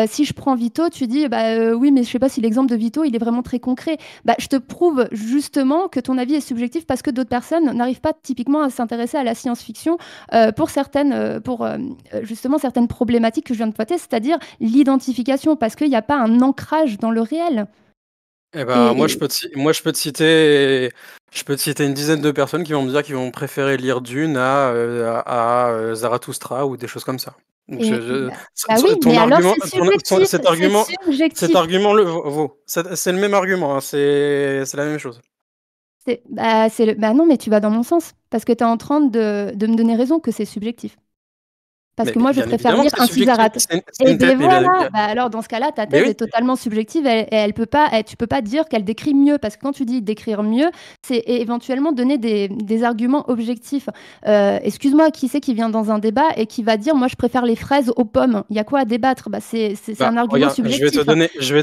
Si je prends Vito, tu dis oui, mais je sais pas si l'exemple de Vito, il est vraiment très concret. Je te prouve justement que ton avis est subjectif parce que d'autres personnes n'arrivent pas typiquement à s'intéresser à la science-fiction pour justement certaines problématiques que je viens de pointer, c'est-à-dire l'identification, parce qu'il n'y a pas un ancrage dans le réel. Et ben, moi, Et je peux te citer une dizaine de personnes qui vont me dire qu'ils vont préférer lire Dune Zarathoustra ou des choses comme ça. Donc je oui, mais ton alors argument c'est subjectif, c'est cet subjectif. argument le vaut. C'est le même argument, hein, c'est la même chose. Bah non, mais tu vas dans mon sens, parce que tu es en train de me donner raison que c'est subjectif. Parce Mais que moi, je bien préfère évidemment que lire c'est un subjectif. Césarate. C'est Et une ben mais bien, voilà, bah alors dans ce cas-là, ta mais thèse oui. est totalement subjective et elle peut pas, tu peux pas dire qu'elle décrit mieux, parce que quand tu dis décrire mieux, c'est éventuellement donner des arguments objectifs. Excuse-moi, qui c'est qui vient dans un débat et qui va dire moi je préfère les fraises aux pommes? Il y a quoi à débattre? Bah c'est Bah, un argument regarde, je vais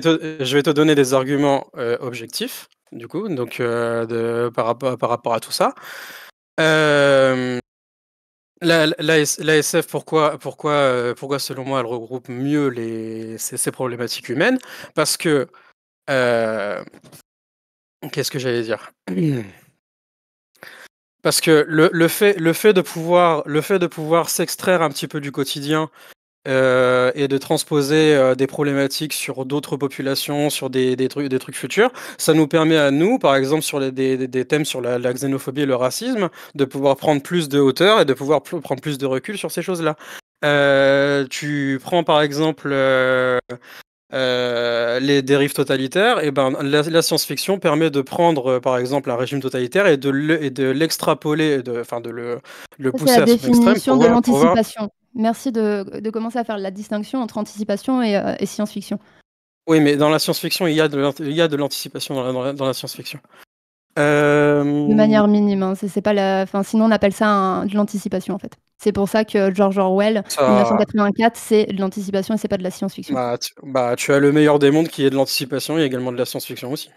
te subjectif. donner des arguments objectifs, du coup, donc par rapport à tout ça. L'ASF, pourquoi selon moi elle regroupe mieux ces problématiques humaines? Parce que qu'est-ce que j'allais dire? Parce que le fait de pouvoir s'extraire un petit peu du quotidien et de transposer des problématiques sur d'autres populations, sur des trucs futurs, ça nous permet à nous, par exemple sur des thèmes sur la xénophobie et le racisme, de pouvoir prendre plus de hauteur et de pouvoir prendre plus de recul sur ces choses-là. Tu prends par exemple les dérives totalitaires, et ben la science-fiction permet de prendre par exemple un régime totalitaire et de l'extrapoler, de le Ça, c'est pousser la à son extrême définition de pour voir. l'anticipation. Merci de commencer à faire la distinction entre anticipation et science-fiction. Oui, mais dans la science-fiction, il y a de l'anticipation dans la science-fiction. De manière minime, hein. C'est pas sinon on appelle ça de l'anticipation en fait. C'est pour ça que George Orwell, Ça, 1984, c'est de l'anticipation et c'est pas de la science-fiction. tu as le meilleur des mondes qui est de l'anticipation et également de la science-fiction aussi.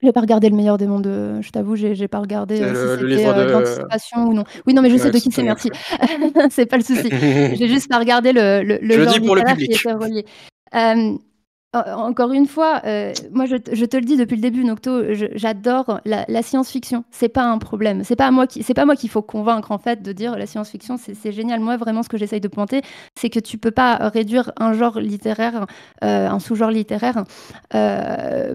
J'ai pas regardé Le meilleur des mondes, je t'avoue, j'ai pas regardé C'est si le c'était livre de de l'anticipation ou non. Oui, non, mais je sais de qui c'est, Exton merci. Maxwell. C'est pas le souci. J'ai juste pas regardé Je le le genre dis pour le littéraire qui public. était relié. Encore une fois, moi je te le dis depuis le début, Nocto, j'adore la science-fiction. C'est pas un problème. C'est pas moi qu'il faut convaincre en fait de dire la science-fiction, c'est génial. Moi vraiment, ce que j'essaye de pointer, c'est que tu peux pas réduire un genre littéraire, un sous-genre littéraire,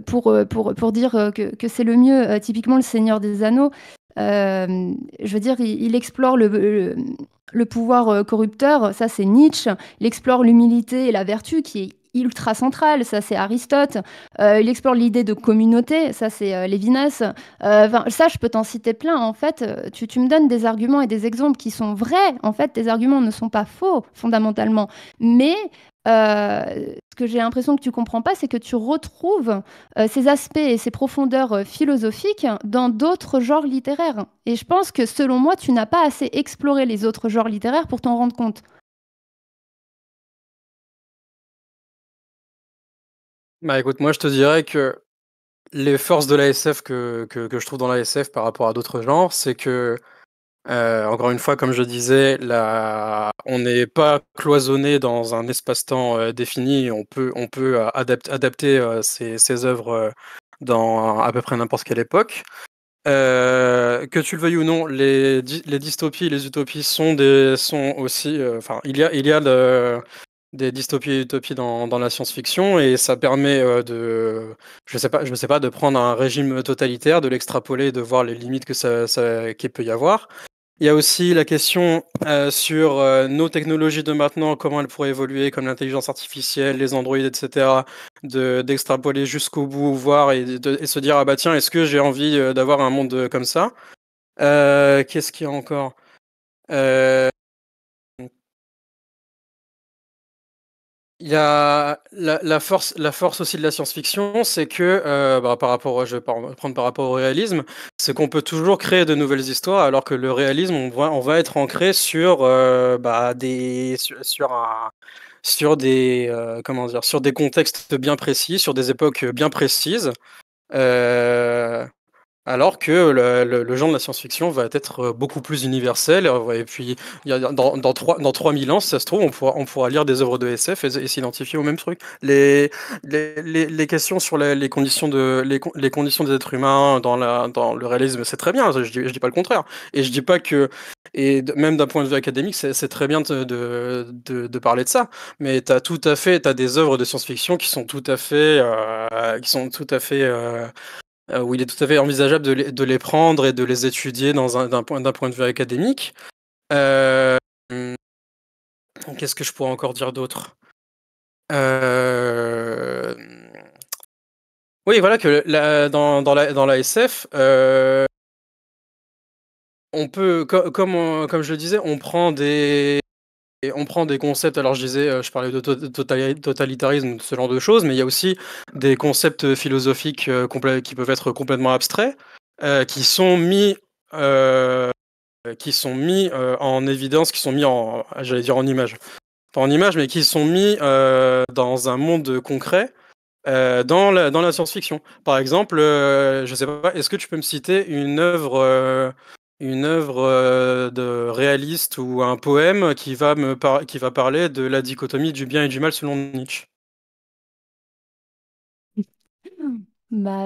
pour dire que c'est le mieux. Typiquement, Le Seigneur des Anneaux. Je veux dire, il explore le pouvoir corrupteur, ça c'est Nietzsche. Il explore l'humilité et la vertu qui est ultra centrale, ça c'est Aristote. Il explore l'idée de communauté, ça c'est Lévinas. Ça, je peux t'en citer plein. En fait, tu me donnes des arguments et des exemples qui sont vrais. En fait, tes arguments ne sont pas faux, fondamentalement. Mais ce que j'ai l'impression que tu comprends pas, c'est que tu retrouves ces aspects et ces profondeurs philosophiques dans d'autres genres littéraires. Et je pense que, selon moi, tu n'as pas assez exploré les autres genres littéraires pour t'en rendre compte. Bah écoute, moi je te dirais que les forces de la SF que je trouve dans la SF par rapport à d'autres genres, c'est que encore une fois, comme je disais, on n'est pas cloisonné dans un espace-temps défini. On peut adapter ces œuvres dans à peu près n'importe quelle époque. Que tu le veuilles ou non, les dystopies et les utopies sont aussi. Enfin, il y a des dystopies et utopies dans la science-fiction, et ça permet je sais pas, de prendre un régime totalitaire, de l'extrapoler, de voir les limites qu'il peut y avoir. Il y a aussi la question sur nos technologies de maintenant, comment elles pourraient évoluer, comme l'intelligence artificielle, les androïdes, etc. D'extrapoler jusqu'au bout, voir et se dire, ah bah tiens, est-ce que j'ai envie d'avoir un monde comme ça? Qu'est-ce qu'il y a encore? Euh, Il y a la force aussi de la science-fiction, c'est que, je vais prendre par rapport au réalisme, c'est qu'on peut toujours créer de nouvelles histoires, alors que le réalisme, on va être ancré sur, sur des contextes bien précis, sur des époques bien précises. Euh, Alors que le genre de la science-fiction va être beaucoup plus universel. Et puis, dans 3000 ans, si ça se trouve, on pourra lire des œuvres de SF et s'identifier au même truc. Les questions sur les conditions des êtres humains dans le réalisme, c'est très bien. Je dis pas le contraire. Et je dis pas que. Même d'un point de vue académique, c'est très bien de parler de ça. Mais t'as des œuvres de science-fiction qui sont tout à fait. Où il est tout à fait envisageable de les prendre et de les étudier d'un point de vue académique. Euh, Qu'est-ce que je pourrais encore dire d'autre? Euh, Oui, voilà que dans la SF, on peut, comme je le disais, on prend des concepts. Alors je disais, je parlais de totalitarisme, ce genre de choses, mais il y a aussi des concepts philosophiques qui peuvent être complètement abstraits, qui sont mis, en évidence, qui sont mis j'allais dire en image, pas en image, mais qui sont mis dans un monde concret. Dans la science-fiction. Par exemple, je sais pas, est-ce que tu peux me citer une œuvre de réaliste ou un poème qui va parler de la dichotomie du bien et du mal selon Nietzsche? Bah,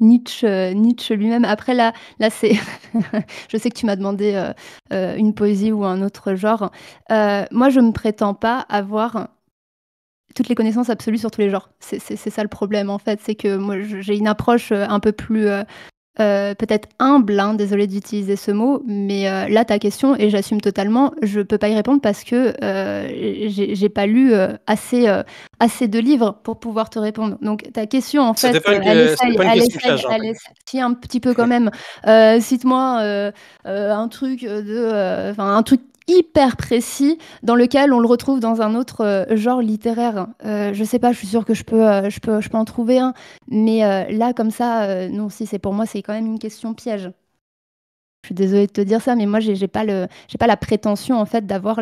Nietzsche lui-même. Après là c'est je sais que tu m'as demandé, une poésie ou un autre genre. Moi je me prétends pas avoir toutes les connaissances absolues sur tous les genres. C'est ça le problème en fait, c'est que moi j'ai une approche, un peu plus, peut-être humble, hein, désolée d'utiliser ce mot, mais là ta question et j'assume totalement, je peux pas y répondre parce que, j'ai pas lu, assez de livres pour pouvoir te répondre. Donc ta question en fait, C'était pas une question piège, hein. elle essaye si un petit peu quand même. Cite-moi, un truc, enfin un truc hyper précis dans lequel on le retrouve dans un autre, genre littéraire. Je sais pas, je suis sûre que je peux en trouver un, mais là comme ça, non, si c'est pour moi, c'est quand même une question piège. Je suis désolée de te dire ça, mais moi j'ai pas la prétention en fait d'avoir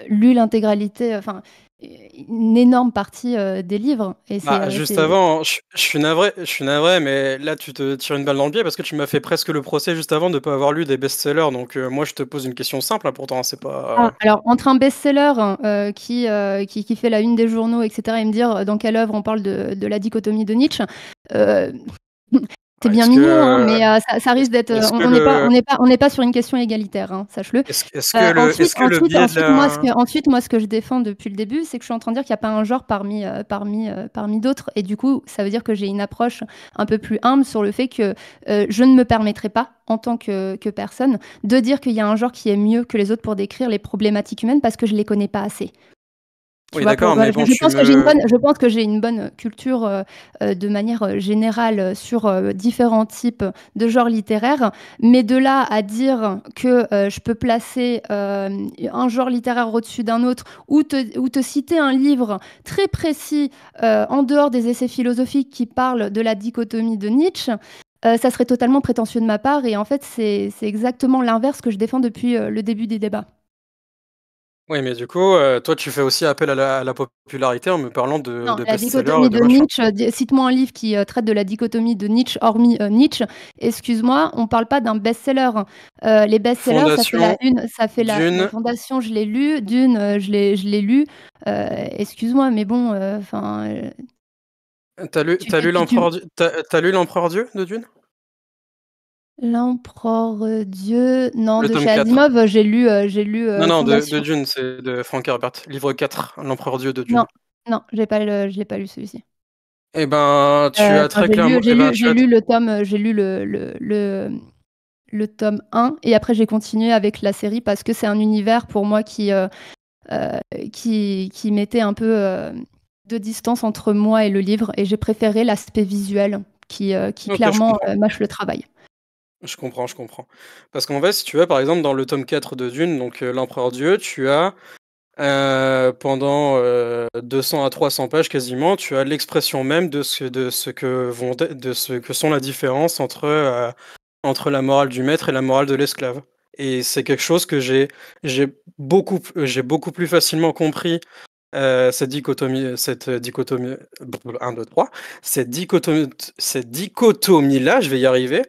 lu l'intégralité, enfin, une énorme partie, des livres et Bah, juste avant, je suis navré, mais là tu te tires une balle dans le pied parce que tu m'as fait presque le procès juste avant de pas avoir lu des best-sellers. Donc moi je te pose une question simple, hein, pourtant c'est pas. Alors entre un best-seller, qui fait la une des journaux et cetera et me dire, dans quelle œuvre on parle de la dichotomie de Nietzsche, heu c'est bien Est-ce mignon, hein, que mais ça risque d'être, est-ce que on n'est pas sur une question égalitaire, hein, sache-le. est-ce que le biais de la. Ensuite, moi, ce que je défends depuis le début, c'est que je suis en train de dire qu'il y a pas un genre parmi d'autres et du coup, ça veut dire que j'ai une approche un peu plus humble sur le fait que, je ne me permettrai pas, en tant que personne, de dire qu'il y a un genre qui est mieux que les autres pour décrire les problématiques humaines parce que je les connais pas assez. Tu Oui, vois? d'accord, mais bon, Je pense que j'ai une bonne culture, de manière, générale, sur, différents types de genres littéraires. Mais de là à dire que, je peux placer, un genre littéraire au-dessus d'un autre ou te citer un livre très précis, en dehors des essais philosophiques qui parlent de la dichotomie de Nietzsche, ça serait totalement prétentieux de ma part et en fait, c'est exactement l'inverse que je défends depuis, le début des débats. Oui, mais du coup, toi, tu fais aussi appel à la popularité en me parlant Non, de la best-sellers et dichotomie de de machin. Nietzsche, cite-moi un livre qui, traite de la dichotomie de Nietzsche, hormis, Nietzsche. Excuse-moi, on parle pas d'un best-seller. Les best-sellers, Fondation, ça fait la Dune. Fondation, je l'ai lu, Dune, je l'ai lu. Excuse-moi, mais bon, enfin, T'as lu l'Empereur Dieu de Dune? L'Empereur, Dieu, non, Le de tome chez 4. Asimov, j'ai lu, Non, non, de Fondation. Dune, c'est de Frank Herbert. Livre 4, l'Empereur Dieu de Non, Dune. non, je l'ai pas lu celui-ci. Eh ben, tu as Enfin, très clairement. Eh ben, tu j'ai as. lu le tome, j'ai lu le tome 1 et après j'ai continué avec la série parce que c'est un univers pour moi heu, qui mettait un peu, de distance entre moi et le livre et j'ai préféré l'aspect visuel qui Ok, je clairement, comprends. mâche le travail. Je comprends, je comprends. Parce qu'en fait, si tu veux, par exemple, dans le tome 4 de Dune, donc l'Empereur Dieu, tu as pendant 200 à 300 pages quasiment, tu as l'expression même de ce que sont la différence entre la morale du maître et la morale de l'esclave. Et c'est quelque chose que j'ai beaucoup plus facilement compris cette dichotomie, 1, 2, 3, cette dichotomie-là, je vais y arriver,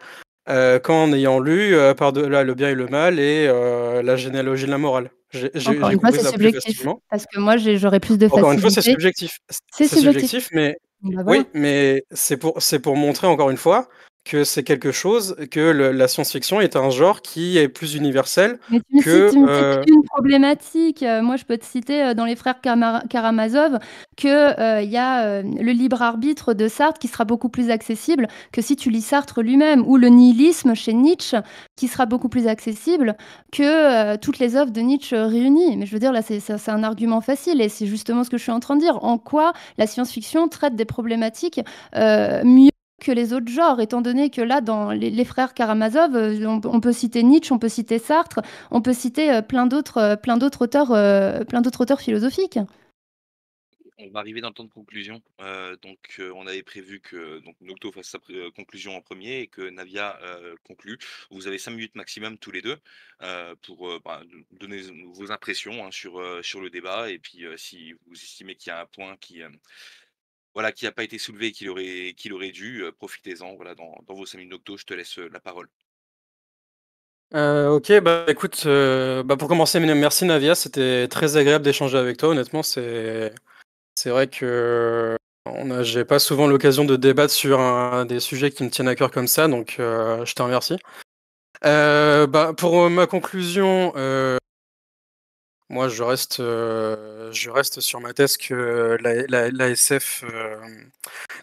qu'en ayant lu par-delà le bien et le mal et la généalogie de la morale. Encore J'ai une fois, compris c'est ça plus subjectif facilement. parce que moi j'aurais plus de Encore une fois, c'est facilité. subjectif. C'est C'est subjectif. subjectif, mais Bon bah, voilà. oui, mais c'est pour montrer encore une fois que c'est quelque chose que la science-fiction est un genre qui est plus universel Mais tu me que... cites une problématique. Moi, je peux te citer dans les frères Karamazov que il y a le libre arbitre de Sartre qui sera beaucoup plus accessible que si tu lis Sartre lui-même, ou le nihilisme chez Nietzsche qui sera beaucoup plus accessible que toutes les œuvres de Nietzsche réunies. Mais je veux dire, là, c'est un argument facile et c'est justement ce que je suis en train de dire. En quoi la science-fiction traite des problématiques mieux que les autres genres, étant donné que là, dans les frères Karamazov, on peut citer Nietzsche, on peut citer Sartre, on peut citer plein d'autres auteurs philosophiques. On va arriver dans le temps de conclusion. On avait prévu que donc, Nocto fasse sa conclusion en premier et que Navia conclue. Vous avez 5 minutes maximum tous les deux pour donner vos impressions sur le débat. Et puis, si vous estimez qu'il y a un point qui n'a pas été soulevé et qu'il aurait dû, profitez-en. Voilà, dans vos 5 minutes Nocto, je te laisse la parole. Ok, bah écoute, pour commencer, merci Navia, c'était très agréable d'échanger avec toi, honnêtement, c'est vrai que j'ai pas souvent l'occasion de débattre sur des sujets qui me tiennent à cœur comme ça, donc je te remercie. Pour ma conclusion, moi je reste sur ma thèse que la SF,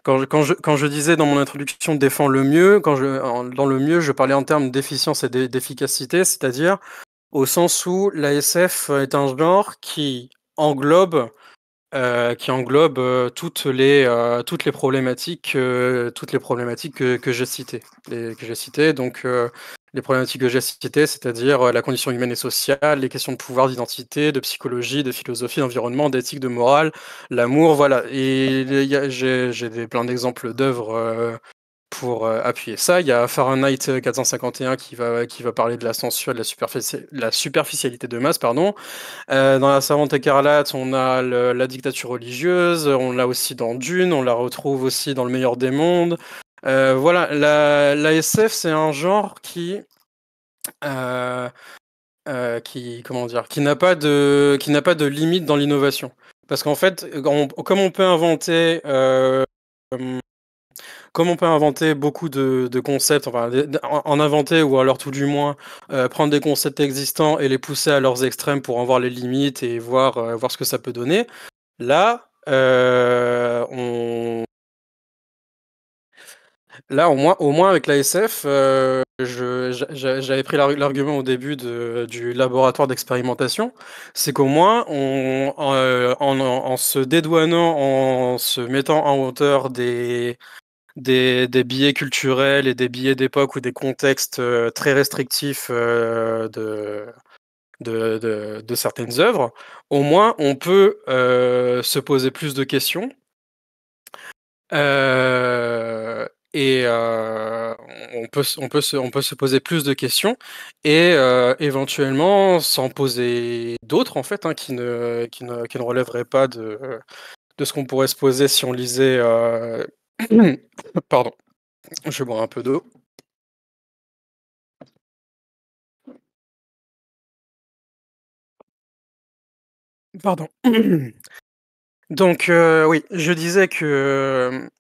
quand je disais dans mon introduction défend le mieux, dans le mieux, je parlais en termes d'efficience et d'efficacité, c'est-à-dire au sens où la SF est un genre qui englobe toutes les problématiques que j'ai citées. Donc les problématiques que j'ai citées, c'est-à-dire la condition humaine et sociale, les questions de pouvoir, d'identité, de psychologie, de philosophie, d'environnement, d'éthique, de morale, l'amour, voilà. Et j'ai plein d'exemples d'œuvres pour appuyer ça. Il y a Fahrenheit 451 qui va parler de la censure et de la superficialité de masse, pardon. Dans La Savante écarlate, on a la dictature religieuse, on l'a aussi dans Dune, on la retrouve aussi dans Le meilleur des mondes. Voilà, la SF, c'est un genre euh, qui n'a pas de limite dans l'innovation. Parce qu'en fait, comme on peut inventer beaucoup de concepts, enfin, en inventer ou alors tout du moins prendre des concepts existants et les pousser à leurs extrêmes pour en voir les limites et voir ce que ça peut donner. Là, au moins avec la SF, j'avais pris l'argument au début du laboratoire d'expérimentation, c'est qu'au moins, en se dédouanant, en se mettant en hauteur des biais culturels et des biais d'époque ou des contextes très restrictifs de certaines œuvres, au moins on peut se poser plus de questions et on peut se poser plus de questions et éventuellement s'en poser d'autres en fait qui ne relèveraient pas de ce qu'on pourrait se poser si on lisait pardon. Je vais boire un peu d'eau. Pardon. Donc, oui, je disais que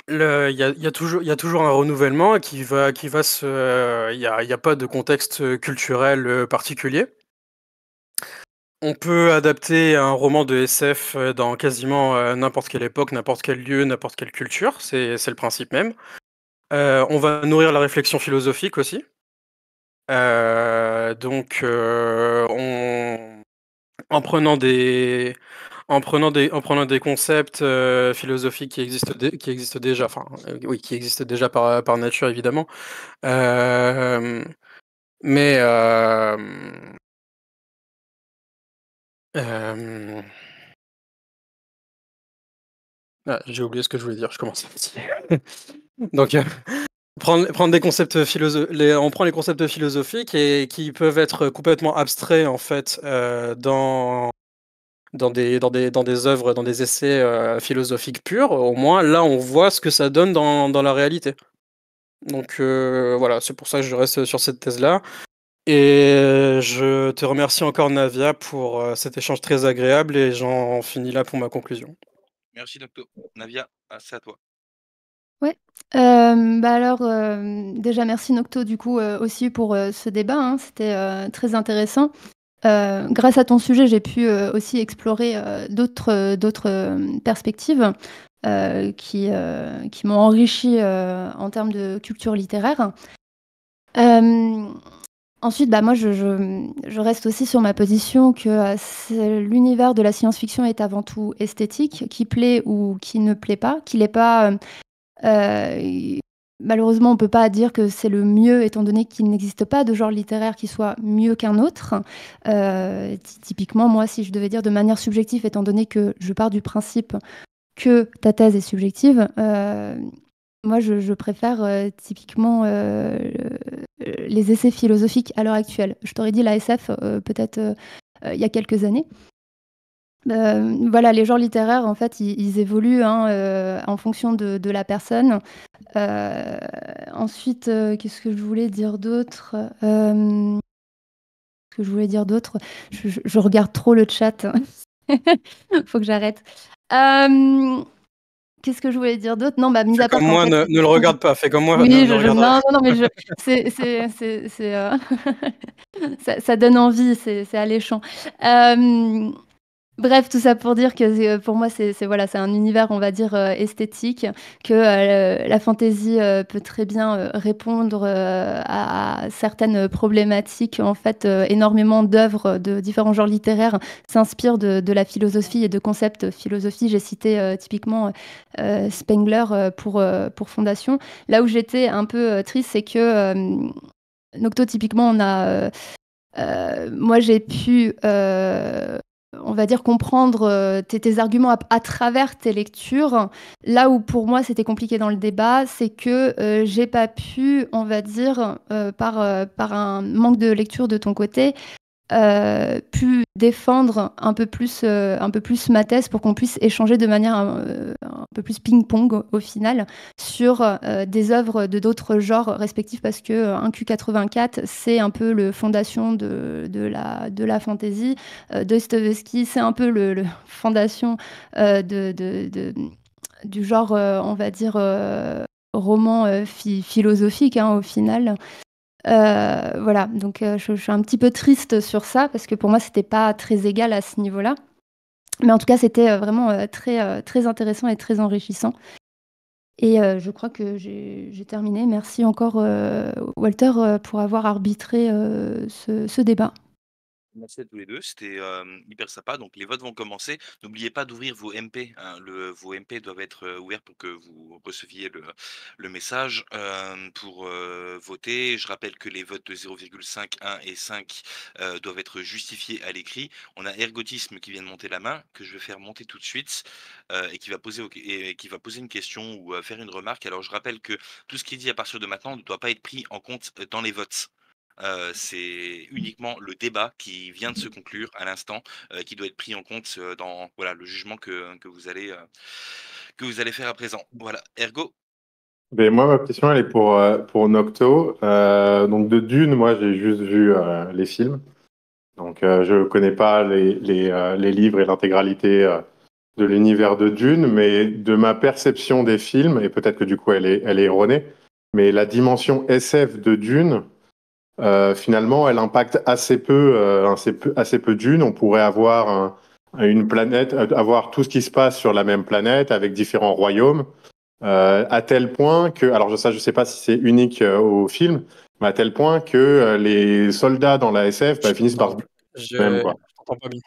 il y a toujours un renouvellement il n'y a pas de contexte culturel particulier. On peut adapter un roman de SF dans quasiment n'importe quelle époque, n'importe quel lieu, n'importe quelle culture, c'est le principe même. On va nourrir la réflexion philosophique aussi. Donc, en prenant des concepts philosophiques qui existent déjà, enfin oui, qui existent déjà par nature évidemment, euh, mais j'ai oublié ce que je voulais dire. Je commence. Donc prendre des concepts on prend les concepts philosophiques et qui peuvent être complètement abstraits en fait dans des œuvres, dans des essais philosophiques purs. Au moins là on voit ce que ça donne dans la réalité. Donc voilà, c'est pour ça que je reste sur cette thèse-là. Et je te remercie encore Navia pour cet échange très agréable et j'en finis là pour ma conclusion. Merci Nocto. Navia, c'est à toi. Ouais. Alors, déjà merci Nocto du coup, aussi pour, ce débat, hein. C'était, très intéressant. Grâce à ton sujet, j'ai pu, aussi explorer, d'autres perspectives, qui m'ont enrichie, en termes de culture littéraire. Hem, Ensuite, bah, moi je reste aussi sur ma position que, c'est l'univers de la science-fiction est avant tout esthétique, qui plaît ou qui ne plaît pas, qu'il est pas, malheureusement, on peut pas dire que c'est le mieux étant donné qu'il n'existe pas de genre littéraire qui soit mieux qu'un autre. Typiquement, moi, si je devais dire de manière subjective, étant donné que je pars du principe que ta thèse est subjective, moi, je préfère, typiquement, les essais philosophiques à l'heure actuelle. Je t'aurais dit la SF, peut-être, il y a quelques années. Voilà, les genres littéraires, en fait, ils évoluent, hein, en fonction de la personne. Heu, Ensuite, qu'est-ce que je voulais dire d'autre? Ce que je voulais dire d'autre? Je regarde trop le chat. Faut que j'arrête. Hem, Qu'est-ce que je voulais dire d'autre? Non, bah, mis Fais à part comme qu'en moi, fait ne le regarde pas. Fais comme moi, oui, ne je regarde pas. non, non, non, mais je c'est, ça donne envie, c'est alléchant. Hem Bref, tout ça pour dire que pour moi, c'est voilà, c'est un univers, on va dire, esthétique, que, la fantaisie, peut très bien, répondre, à certaines problématiques. En fait, énormément d'œuvres de différents genres littéraires s'inspirent de la philosophie et de concepts philosophie. J'ai cité, typiquement, Spengler, pour fondation. Là où j'étais un peu, triste, c'est que, Nocto, typiquement, on a, moi, j'ai pu, on va dire comprendre, tes arguments à travers tes lectures. Là où pour moi c'était compliqué dans le débat, c'est que, j'ai pas pu, on va dire, par un manque de lecture de ton côté, pu défendre un peu plus ma thèse pour qu'on puisse échanger de manière un peu plus ping-pong au final sur des œuvres de d'autres genres respectifs parce que un Q84 c'est un peu le fondation de la fantasy. Dostoevsky c'est un peu le fondation du genre on va dire roman philosophique hein, au final. Voilà, donc je suis un petit peu triste sur ça parce que pour moi, c'était pas très égal à ce niveau-là. Mais en tout cas, c'était, vraiment, très intéressant et très enrichissant et je crois que j'ai terminé. Merci encore, Walter, pour avoir arbitré, ce débat. Merci à tous les deux, c'était hyper sympa. Donc les votes vont commencer. N'oubliez pas d'ouvrir vos MP, hein. Vos MP doivent être ouverts pour que vous receviez le message pour voter. Je rappelle que les votes de 0,5, 1 et 5 doivent être justifiés à l'écrit. On a Ergotisme qui vient de monter la main, que je vais faire monter tout de suite et qui va poser une question ou faire une remarque. Alors je rappelle que tout ce qui est dit à partir de maintenant ne doit pas être pris en compte dans les votes. C'est uniquement le débat qui vient de se conclure à l'instant, qui doit être pris en compte, dans voilà, le jugement que vous allez faire à présent. Voilà, ergo? Ben, moi, ma question, elle est pour Nocto. Donc, de Dune, moi, j'ai juste vu les films. Donc, je connais pas les livres et l'intégralité de l'univers de Dune, mais de ma perception des films, et peut-être que du coup, elle est erronée, mais la dimension SF de Dune, finalement, elle impacte assez peu Dune. On pourrait avoir une planète, avoir tout ce qui se passe sur la même planète avec différents royaumes. À tel point que, alors je sais pas si c'est unique au film, mais à tel point que les soldats dans la SF bah, finissent par se battre eux-mêmes, quoi. Je t'entends pas bien.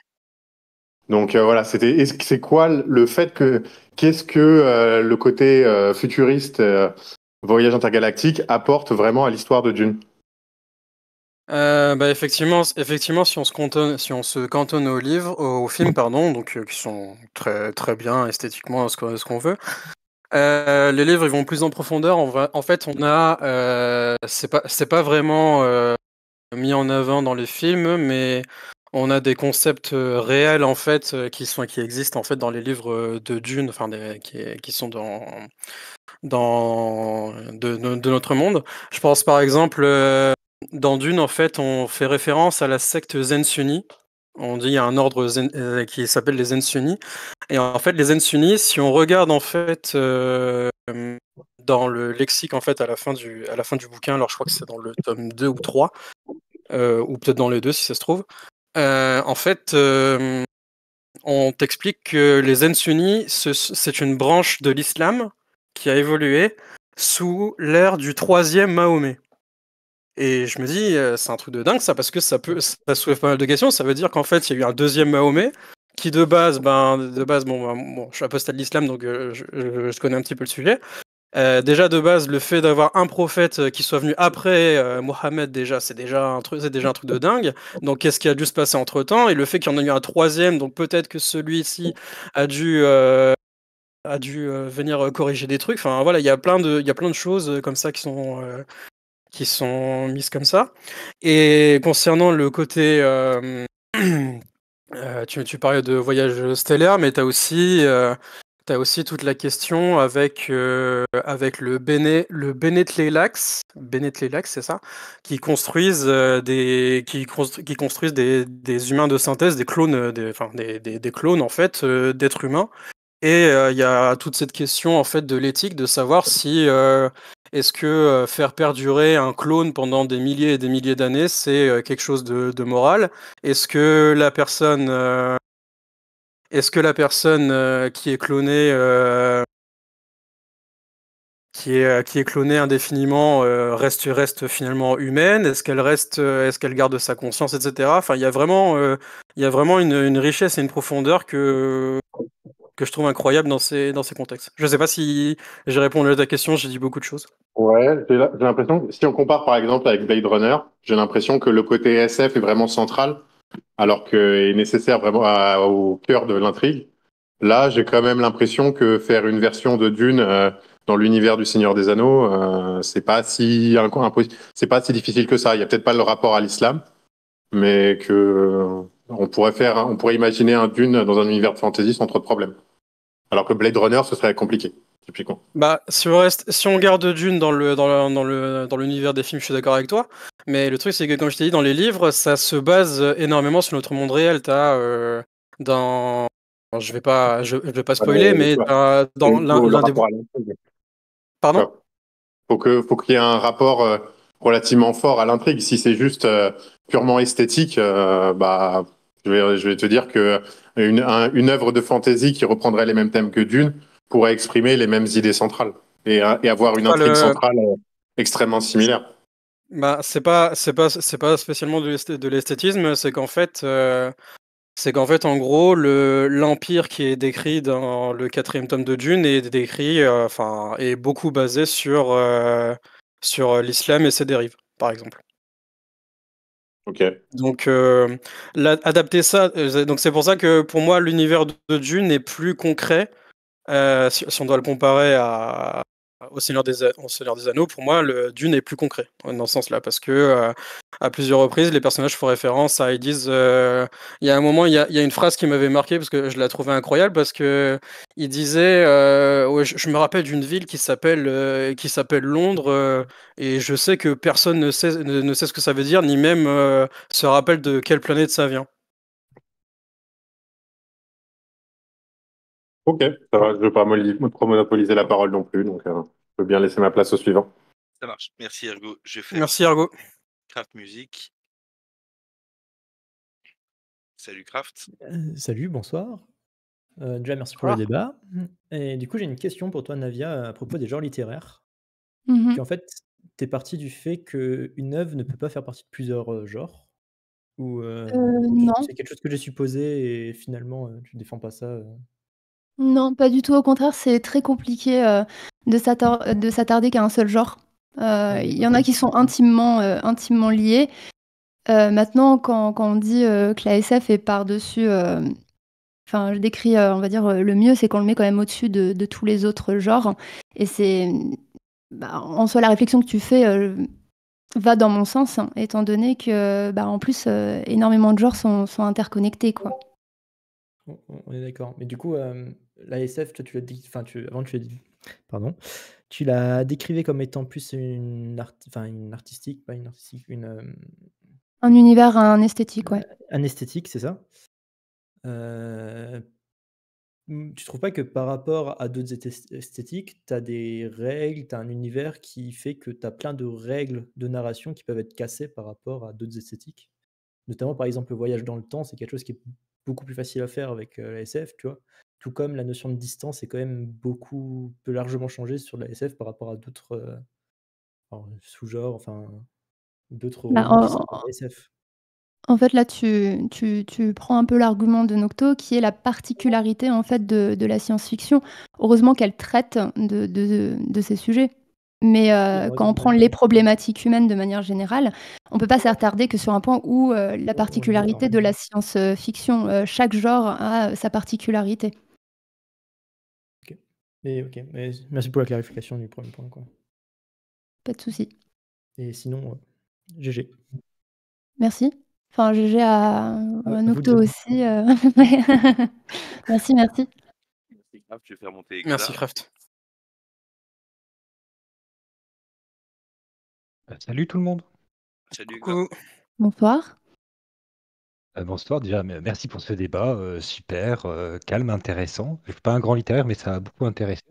Donc voilà, c'est quoi le fait que, qu'est-ce que le côté futuriste, voyage intergalactique apporte vraiment à l'histoire de Dune? Bah, effectivement, si on se cantonne aux livres aux films pardon, donc qui sont très, très bien esthétiquement ce qu'on veut. Les livres, ils vont plus en profondeur. En fait, on a, c'est pas vraiment, mis en avant dans les films, mais on a des concepts, réels, en fait, qui existent, en fait, dans les livres, de Dune, enfin qui sont dans de notre monde. Je pense, par exemple, dans Dune, en fait, on fait référence à la secte Zen Sunni, On dit il y a un ordre qui s'appelle les zen sunnis. Et en fait, les zen sunnis, si on regarde en fait dans le lexique en fait à la fin du bouquin, alors je crois que c'est dans le tome 2 ou 3, ou peut-être dans les deux si ça se trouve. En fait, on t'explique que les zen sunnis, c'est une branche de l'islam qui a évolué sous l'ère du 3e Mahomet. Et je me dis, c'est un truc de dingue ça, parce que ça soulève pas mal de questions. Ça veut dire qu'en fait, il y a eu un 2e Mahomet qui de base, bon, je suis apostat de l'islam, donc je connais un petit peu le sujet. Déjà de base, le fait d'avoir un prophète qui soit venu après Mohammed, déjà, c'est déjà un truc de dingue. Donc qu'est-ce qui a dû se passer entre temps? Et le fait qu'il y en ait eu un 3e, donc peut-être que celui-ci a dû venir corriger des trucs. Enfin voilà, il y a plein de choses comme ça qui sont mises comme ça. Et concernant le côté, tu parlais de voyage stellaire, mais tu as aussi toute la question avec le Bene Tleilax, c'est ça, qui construisent des humains de synthèse, des clones, des clones en fait d'êtres humains. Et il y a toute cette question en fait de l'éthique, de savoir si est-ce que faire perdurer un clone pendant des milliers et des milliers d'années, c'est quelque chose de moral? Est-ce que la personne, qui est clonée, qui est clonée indéfiniment, reste finalement humaine? Est-ce qu'elle garde sa conscience, etc. Enfin, il y a vraiment une richesse et une profondeur que je trouve incroyable dans ces contextes. Je ne sais pas si j'ai répondu à ta question, j'ai dit beaucoup de choses. Ouais, j'ai l'impression que si on compare par exemple avec Blade Runner, j'ai l'impression que le côté SF est vraiment central, alors qu'il est nécessaire vraiment au cœur de l'intrigue. Là, j'ai quand même l'impression que faire une version de Dune dans l'univers du Seigneur des Anneaux, c'est pas si difficile que ça. Il y a peut-être pas le rapport à l'islam, mais que on pourrait imaginer un Dune dans un univers de fantasy sans trop de problèmes. Alors que Blade Runner, ce serait compliqué, typiquement. Bah, si on garde Dune dans l'univers des films, je suis d'accord avec toi. Mais le truc, c'est que comme je t'ai dit, dans les livres, ça se base énormément sur notre monde réel. Dans, je vais pas spoiler, mais dans Le l'un des rapport à l'intrigue. pardon. Faut qu'il y ait un rapport relativement fort à l'intrigue. Si c'est juste purement esthétique, bah, je vais te dire que une œuvre de fantasy qui reprendrait les mêmes thèmes que Dune pourrait exprimer les mêmes idées centrales et avoir une intrigue centrale extrêmement similaire. Bah, c'est pas spécialement de l'esthétisme, c'est qu'en fait, en gros, l'empire qui est décrit dans le 4e tome de Dune est décrit, est beaucoup basé sur l'islam et ses dérives, par exemple. Ok. Donc, adapter ça, donc c'est pour ça que pour moi, l'univers de Dune est plus concret. Si on doit le comparer au Seigneur des Anneaux, pour moi, le Dune est plus concret dans ce sens-là, parce que à plusieurs reprises, les personnages font référence ils disent. Il y a un moment, il y a une phrase qui m'avait marqué parce que je la trouvais incroyable, parce que il disait, ouais, je me rappelle d'une ville qui s'appelle Londres, et je sais que personne ne sait ce que ça veut dire, ni même se rappelle de quelle planète ça vient. Ok, ça va, je ne veux pas trop monopoliser la parole non plus, donc je peux bien laisser ma place au suivant. Ça marche. Merci Ergo. Je fais Merci Ergo. Craft Music. Salut Craft. Salut, bonsoir. Déjà, merci pour le débat. Et du coup, j'ai une question pour toi, Navia, à propos des genres littéraires. Mhm. En fait, tu es parti du fait qu'une œuvre ne peut pas faire partie de plusieurs genres? Ou Non. c'est quelque chose que j'ai supposé et finalement, tu défends pas ça? Non, pas du tout. Au contraire, c'est très compliqué de s'attarder qu'à un seul genre. Il y en a qui sont intimement liés. Maintenant, quand on dit que la SF est par-dessus, je décris, on va dire, le mieux, c'est qu'on le met quand même au-dessus de tous les autres genres. Et en soi, la réflexion que tu fais va dans mon sens, étant donné que, en plus, énormément de genres sont interconnectés, quoi. On est d'accord. Mais du coup, la SF, toi, tu l'as dit, pardon, tu la décrivais comme étant plus une artistique, pas une artistique, Un univers, un esthétique, ouais. Un esthétique, c'est ça. Tu trouves pas que par rapport à d'autres esthétiques, tu as des règles, tu as un univers qui fait que tu as plein de règles de narration qui peuvent être cassées par rapport à d'autres esthétiques? Notamment, par exemple, le voyage dans le temps, c'est quelque chose qui est beaucoup plus facile à faire avec, la SF, tu vois? Tout comme la notion de distance est quand même peut largement changer sur la SF par rapport à d'autres, alors, sous-genres, enfin, d'autres Bah, registres de la SF. en fait, là, tu prends un peu l'argument de Nocto, qui est la particularité, en fait, de la science-fiction. Heureusement qu'elle traite de ces sujets. Mais Oui, quand on heureusement, prend ouais. les problématiques humaines de manière générale, on peut pas s'attarder que sur un point où, la On est d'accord. particularité de la science-fiction, chaque genre a sa particularité. OK, mais merci pour la clarification du premier point, quoi. Pas de souci. Et sinon, GG. Merci. Enfin, GG à À vous Nocto 2. aussi, ouais. Merci, merci. C'est grave, je vais faire monter Merci, Exa. Craft. Salut tout le monde. Salut Exa. Coucou. Bonsoir. Bonsoir, déjà, merci pour ce débat, super, calme, intéressant. Je suis pas un grand littéraire, mais ça a beaucoup intéressé.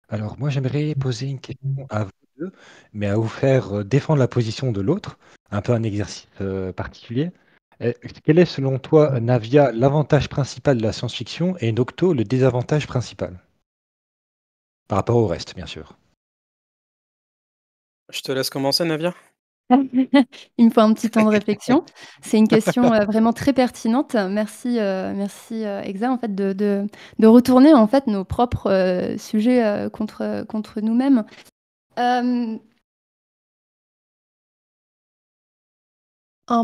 Alors moi, j'aimerais poser une question à vous deux, mais à vous faire défendre la position de l'autre, un peu un exercice particulier. Quel est selon toi, Navia, l'avantage principal de la science-fiction et Nocto, le désavantage principal? Par rapport au reste, bien sûr. Je te laisse commencer, Navia. Il me faut un petit temps de réflexion. C'est une question, vraiment très pertinente. Merci, merci, Exa, en fait, de retourner, en fait, nos propres, sujets, contre nous-mêmes. Un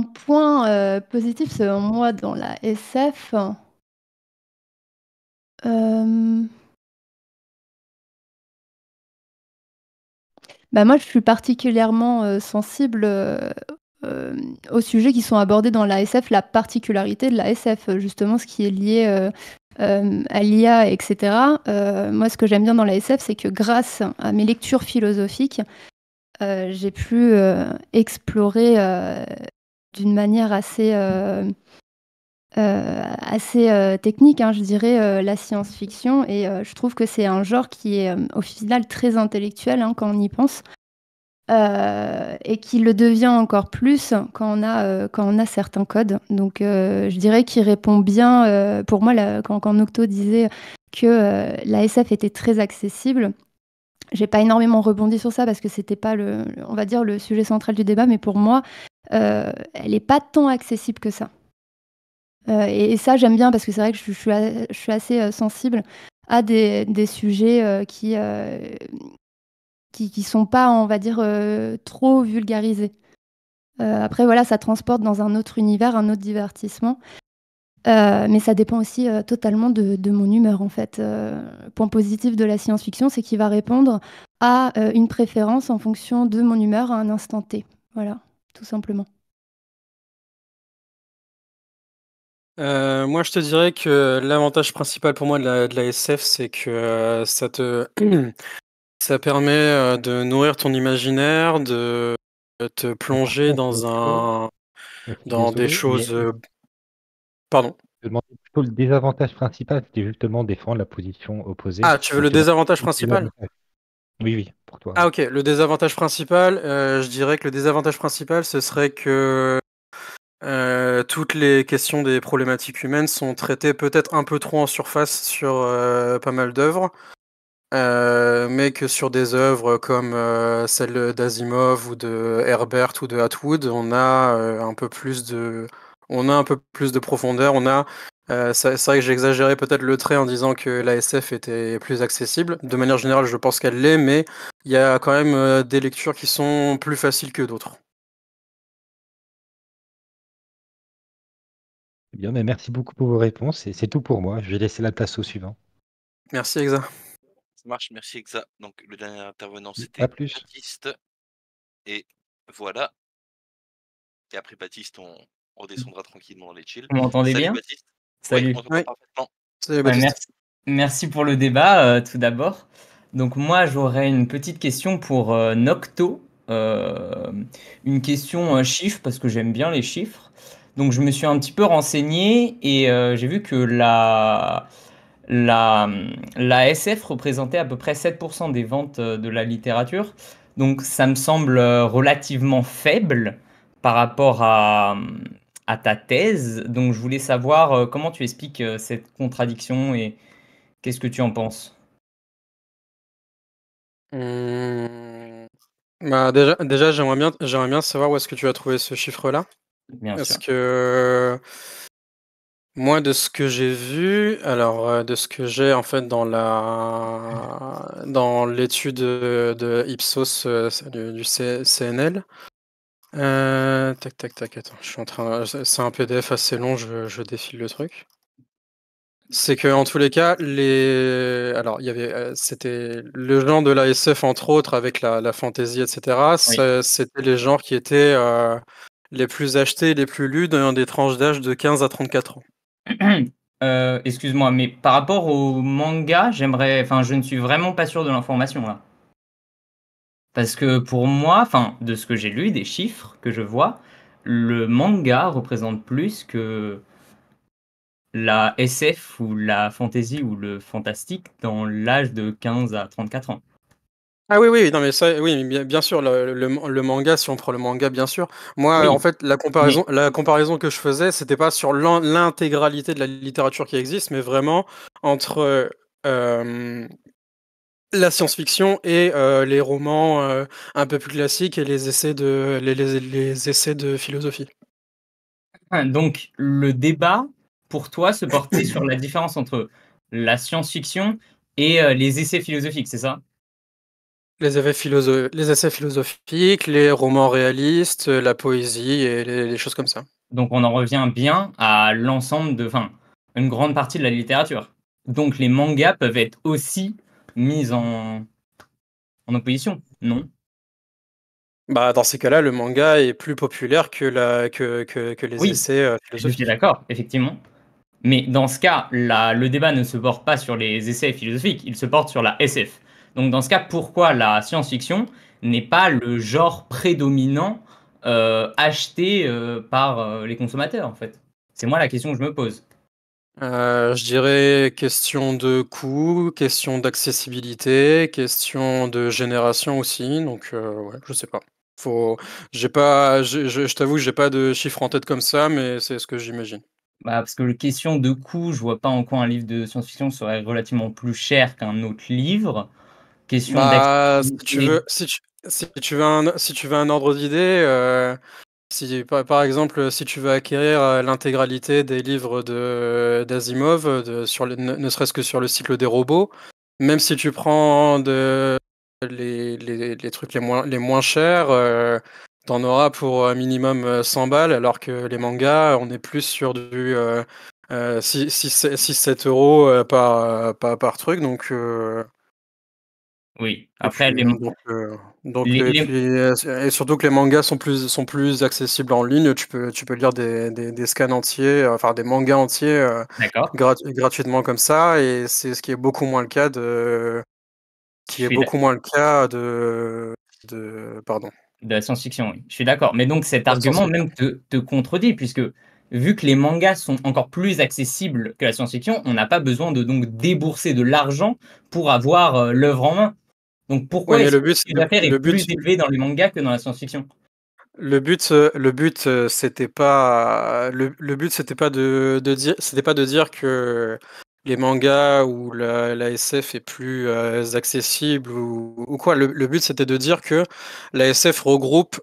point, positif, selon moi, dans la SF, bah, moi, je suis particulièrement, sensible, aux sujets qui sont abordés dans la SF, la particularité de la SF, justement ce qui est lié, à l'IA et cetera. Moi, ce que j'aime bien dans la SF, c'est que grâce à mes lectures philosophiques, j'ai pu, explorer, d'une manière assez technique, hein, je dirais, la science-fiction et je trouve que c'est un genre qui est, au final très intellectuel, hein, quand on y pense. Et qui le devient encore plus quand on a certains codes. Donc je dirais qu'il répond bien, pour moi quand Nocto disait que, la SF était très accessible, j'ai pas énormément rebondi sur ça parce que c'était pas on va dire le sujet central du débat, mais pour moi, elle est pas tant accessible que ça. Et ça j'aime bien parce que c'est vrai que je suis assez, sensible à des sujets, qui sont pas, on va dire, trop vulgarisés. Après voilà, ça transporte dans un autre univers, un autre divertissement, mais ça dépend aussi, totalement de mon humeur, en fait. Point positif de la science-fiction, c'est qu'il va répondre à, une préférence en fonction de mon humeur à un instant T. Voilà, tout simplement. Moi, je te dirais que l'avantage principal pour moi de la SF, c'est que ça permet de nourrir ton imaginaire, de te plonger Je suis dans des désolé, mais choses. Pardon. je demandais plutôt le désavantage principal, c'était justement défendre la position opposée. Ah, tu veux Donc le c'est vraiment désavantage le principal? désavantage. Oui, oui, pour toi. Ah, ok. Le désavantage principal, je dirais que le désavantage principal, ce serait que toutes les questions des problématiques humaines sont traitées peut-être un peu trop en surface sur pas mal d'œuvres. Mais que sur des œuvres comme celle d'Asimov ou de Herbert ou de Atwood, on a un peu plus de profondeur. C'est vrai que j'ai exagéré peut-être le trait en disant que la SF était plus accessible. De manière générale, je pense qu'elle l'est, mais il y a quand même des lectures qui sont plus faciles que d'autres. Bien, mais merci beaucoup pour vos réponses et c'est tout pour moi. Je vais laisser la place au suivant. Merci, Exa. Ça marche, merci Exa. Donc le dernier intervenant, À c'était plus. Baptiste. Et voilà. Et après Baptiste, on redescendra tranquillement dans les chill. Vous m'entendez Salut bien? Baptiste. Oui, Salut. on t'entend Oui. parfaitement. Salut, Ouais, Baptiste. merci pour le débat, tout d'abord. Donc moi, j'aurais une petite question pour Nocto. une question chiffre parce que j'aime bien les chiffres. Donc je me suis un petit peu renseigné et j'ai vu que la SF représentait à peu près 7% des ventes de la littérature. Donc ça me semble relativement faible par rapport à ta thèse. Donc je voulais savoir comment tu expliques cette contradiction et qu'est-ce que tu en penses? Mmh. Bah, déjà j'aimerais bien savoir où est-ce que tu as trouvé ce chiffre-là. Bien Parce sûr. que moi, de ce que j'ai vu, alors, de ce que j'ai en fait dans l'étude, de Ipsos, du CNL, tac, tac, tac, attends, je suis en train c'est un PDF assez long, je défile le truc. C'est que en tous les cas, alors il y avait, c'était le genre de la SF entre autres avec la fantasy et cetera, Oui. c'était les genres qui étaient, les plus achetés, les plus lus dans des tranches d'âge de 15 à 34 ans. Excuse-moi, mais par rapport au manga, je ne suis vraiment pas sûr de l'information là. Parce que pour moi, enfin, de ce que j'ai lu, des chiffres que je vois, le manga représente plus que la SF ou la fantasy ou le fantastique dans l'âge de 15 à 34 ans. Ah oui, oui, non mais ça, oui, mais bien sûr, le manga, si on prend le manga, bien sûr. Moi, en Oui, fait, mais la comparaison que je faisais, c'était pas sur l'intégralité de la littérature qui existe, mais vraiment entre la science-fiction et les romans un peu plus classiques et les essais de philosophie. donc le débat pour toi se portait sur la différence entre la science-fiction et les essais philosophiques, c'est ça? Les essais philosophiques, les romans réalistes, la poésie et les choses comme ça. Donc on en revient bien à l'ensemble enfin, une grande partie de la littérature. Donc les mangas peuvent être aussi mis en opposition, non? Bah, dans ces cas-là, le manga est plus populaire que les Oui, essais je suis philosophiques. d'accord, effectivement. Mais dans ce cas, le débat ne se porte pas sur les essais philosophiques, il se porte sur la SF. Donc dans ce cas, pourquoi la science-fiction n'est pas le genre prédominant acheté par les consommateurs, en fait? C'est moi la question que je me pose. Je dirais question de coût, question d'accessibilité, question de génération aussi. Donc, ouais, je sais pas. J'ai pas, je t'avoue que j'ai pas de chiffres en tête comme ça, mais c'est ce que j'imagine. Bah, parce que la question de coût, je vois pas en quoi un livre de science-fiction serait relativement plus cher qu'un autre livre. Question Bah, si tu d'accessibilité, veux, si tu veux un ordre d'idée, si par exemple, si tu veux acquérir l'intégralité des livres d'Asimov, ne serait-ce que sur le cycle des robots, même si tu prends les trucs les moins chers, t'en auras pour minimum 100 balles, alors que les mangas, on est plus sur du 6-7 euros par truc. oui. Et Après, puis, et les- puis, et surtout que les mangas sont plus accessibles en ligne. Tu peux lire des scans entiers, enfin des mangas entiers d'accord, gratuitement comme ça. Et c'est ce qui est beaucoup moins le cas je suis d'ac- pardon. de la science-fiction, oui. Je suis d'accord. Mais donc cet La argument science-fiction. même te contredit, puisque vu que les mangas sont encore plus accessibles que la science-fiction, on n'a pas besoin de donc débourser de l'argent pour avoir l'œuvre en main. Donc Ouais, pourquoi mais est-ce que le chiffre d'affaires est plus élevé dans les mangas que dans la science-fiction? le but, c'était pas c'était pas de dire que les mangas ou la SF est plus accessible ou quoi. Le but, c'était de dire que la SF regroupe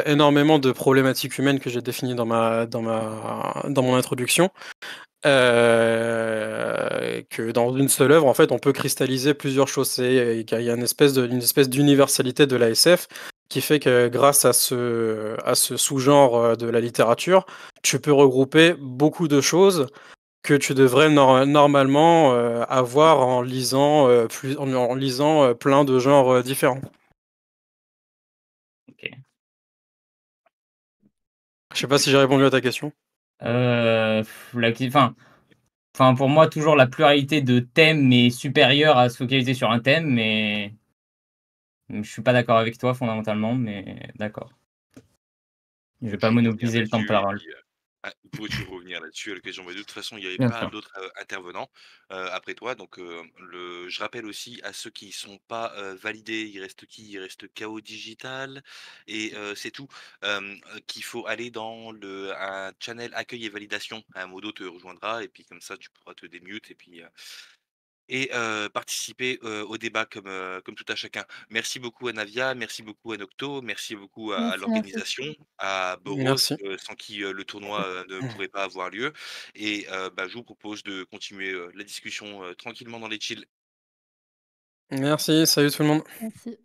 énormément de problématiques humaines que j'ai définies dans mon introduction. Que dans une seule œuvre, en fait, on peut cristalliser plusieurs choses. Il y a une espèce d'universalité de la SF qui fait que grâce à à ce sous-genre de la littérature, tu peux regrouper beaucoup de choses que tu devrais normalement avoir en lisant, en lisant plein de genres différents. Ok. Je sais pas si j'ai répondu à ta question. Enfin, pour moi, toujours la pluralité de thèmes est supérieure à se focaliser sur un thème, mais Je suis pas d'accord avec toi fondamentalement, mais d'accord. Je vais pas Je vais revenir monopoliser le temps de là-dessus et parole. puis, vous pouvez toujours revenir là-dessus à l'occasion. Mais de toute façon, il y avait Bien pas sûr. d'autres, intervenants, après toi. Donc, je rappelle aussi à ceux qui sont pas, validés, il reste qui? Il reste Chaos Digital et c'est tout. Qu'il faut aller dans un channel accueil et validation. Un modo te rejoindra et puis comme ça, tu pourras te démute et participer, au débat comme tout à chacun. Merci beaucoup à Navia, merci beaucoup à Nocto, merci beaucoup à Merci. l'organisation, à Boros, Merci. sans qui, le tournoi, ne pourrait pas avoir lieu et bah, je vous propose de continuer, la discussion, tranquillement dans les chill. Merci, salut tout le monde. Merci.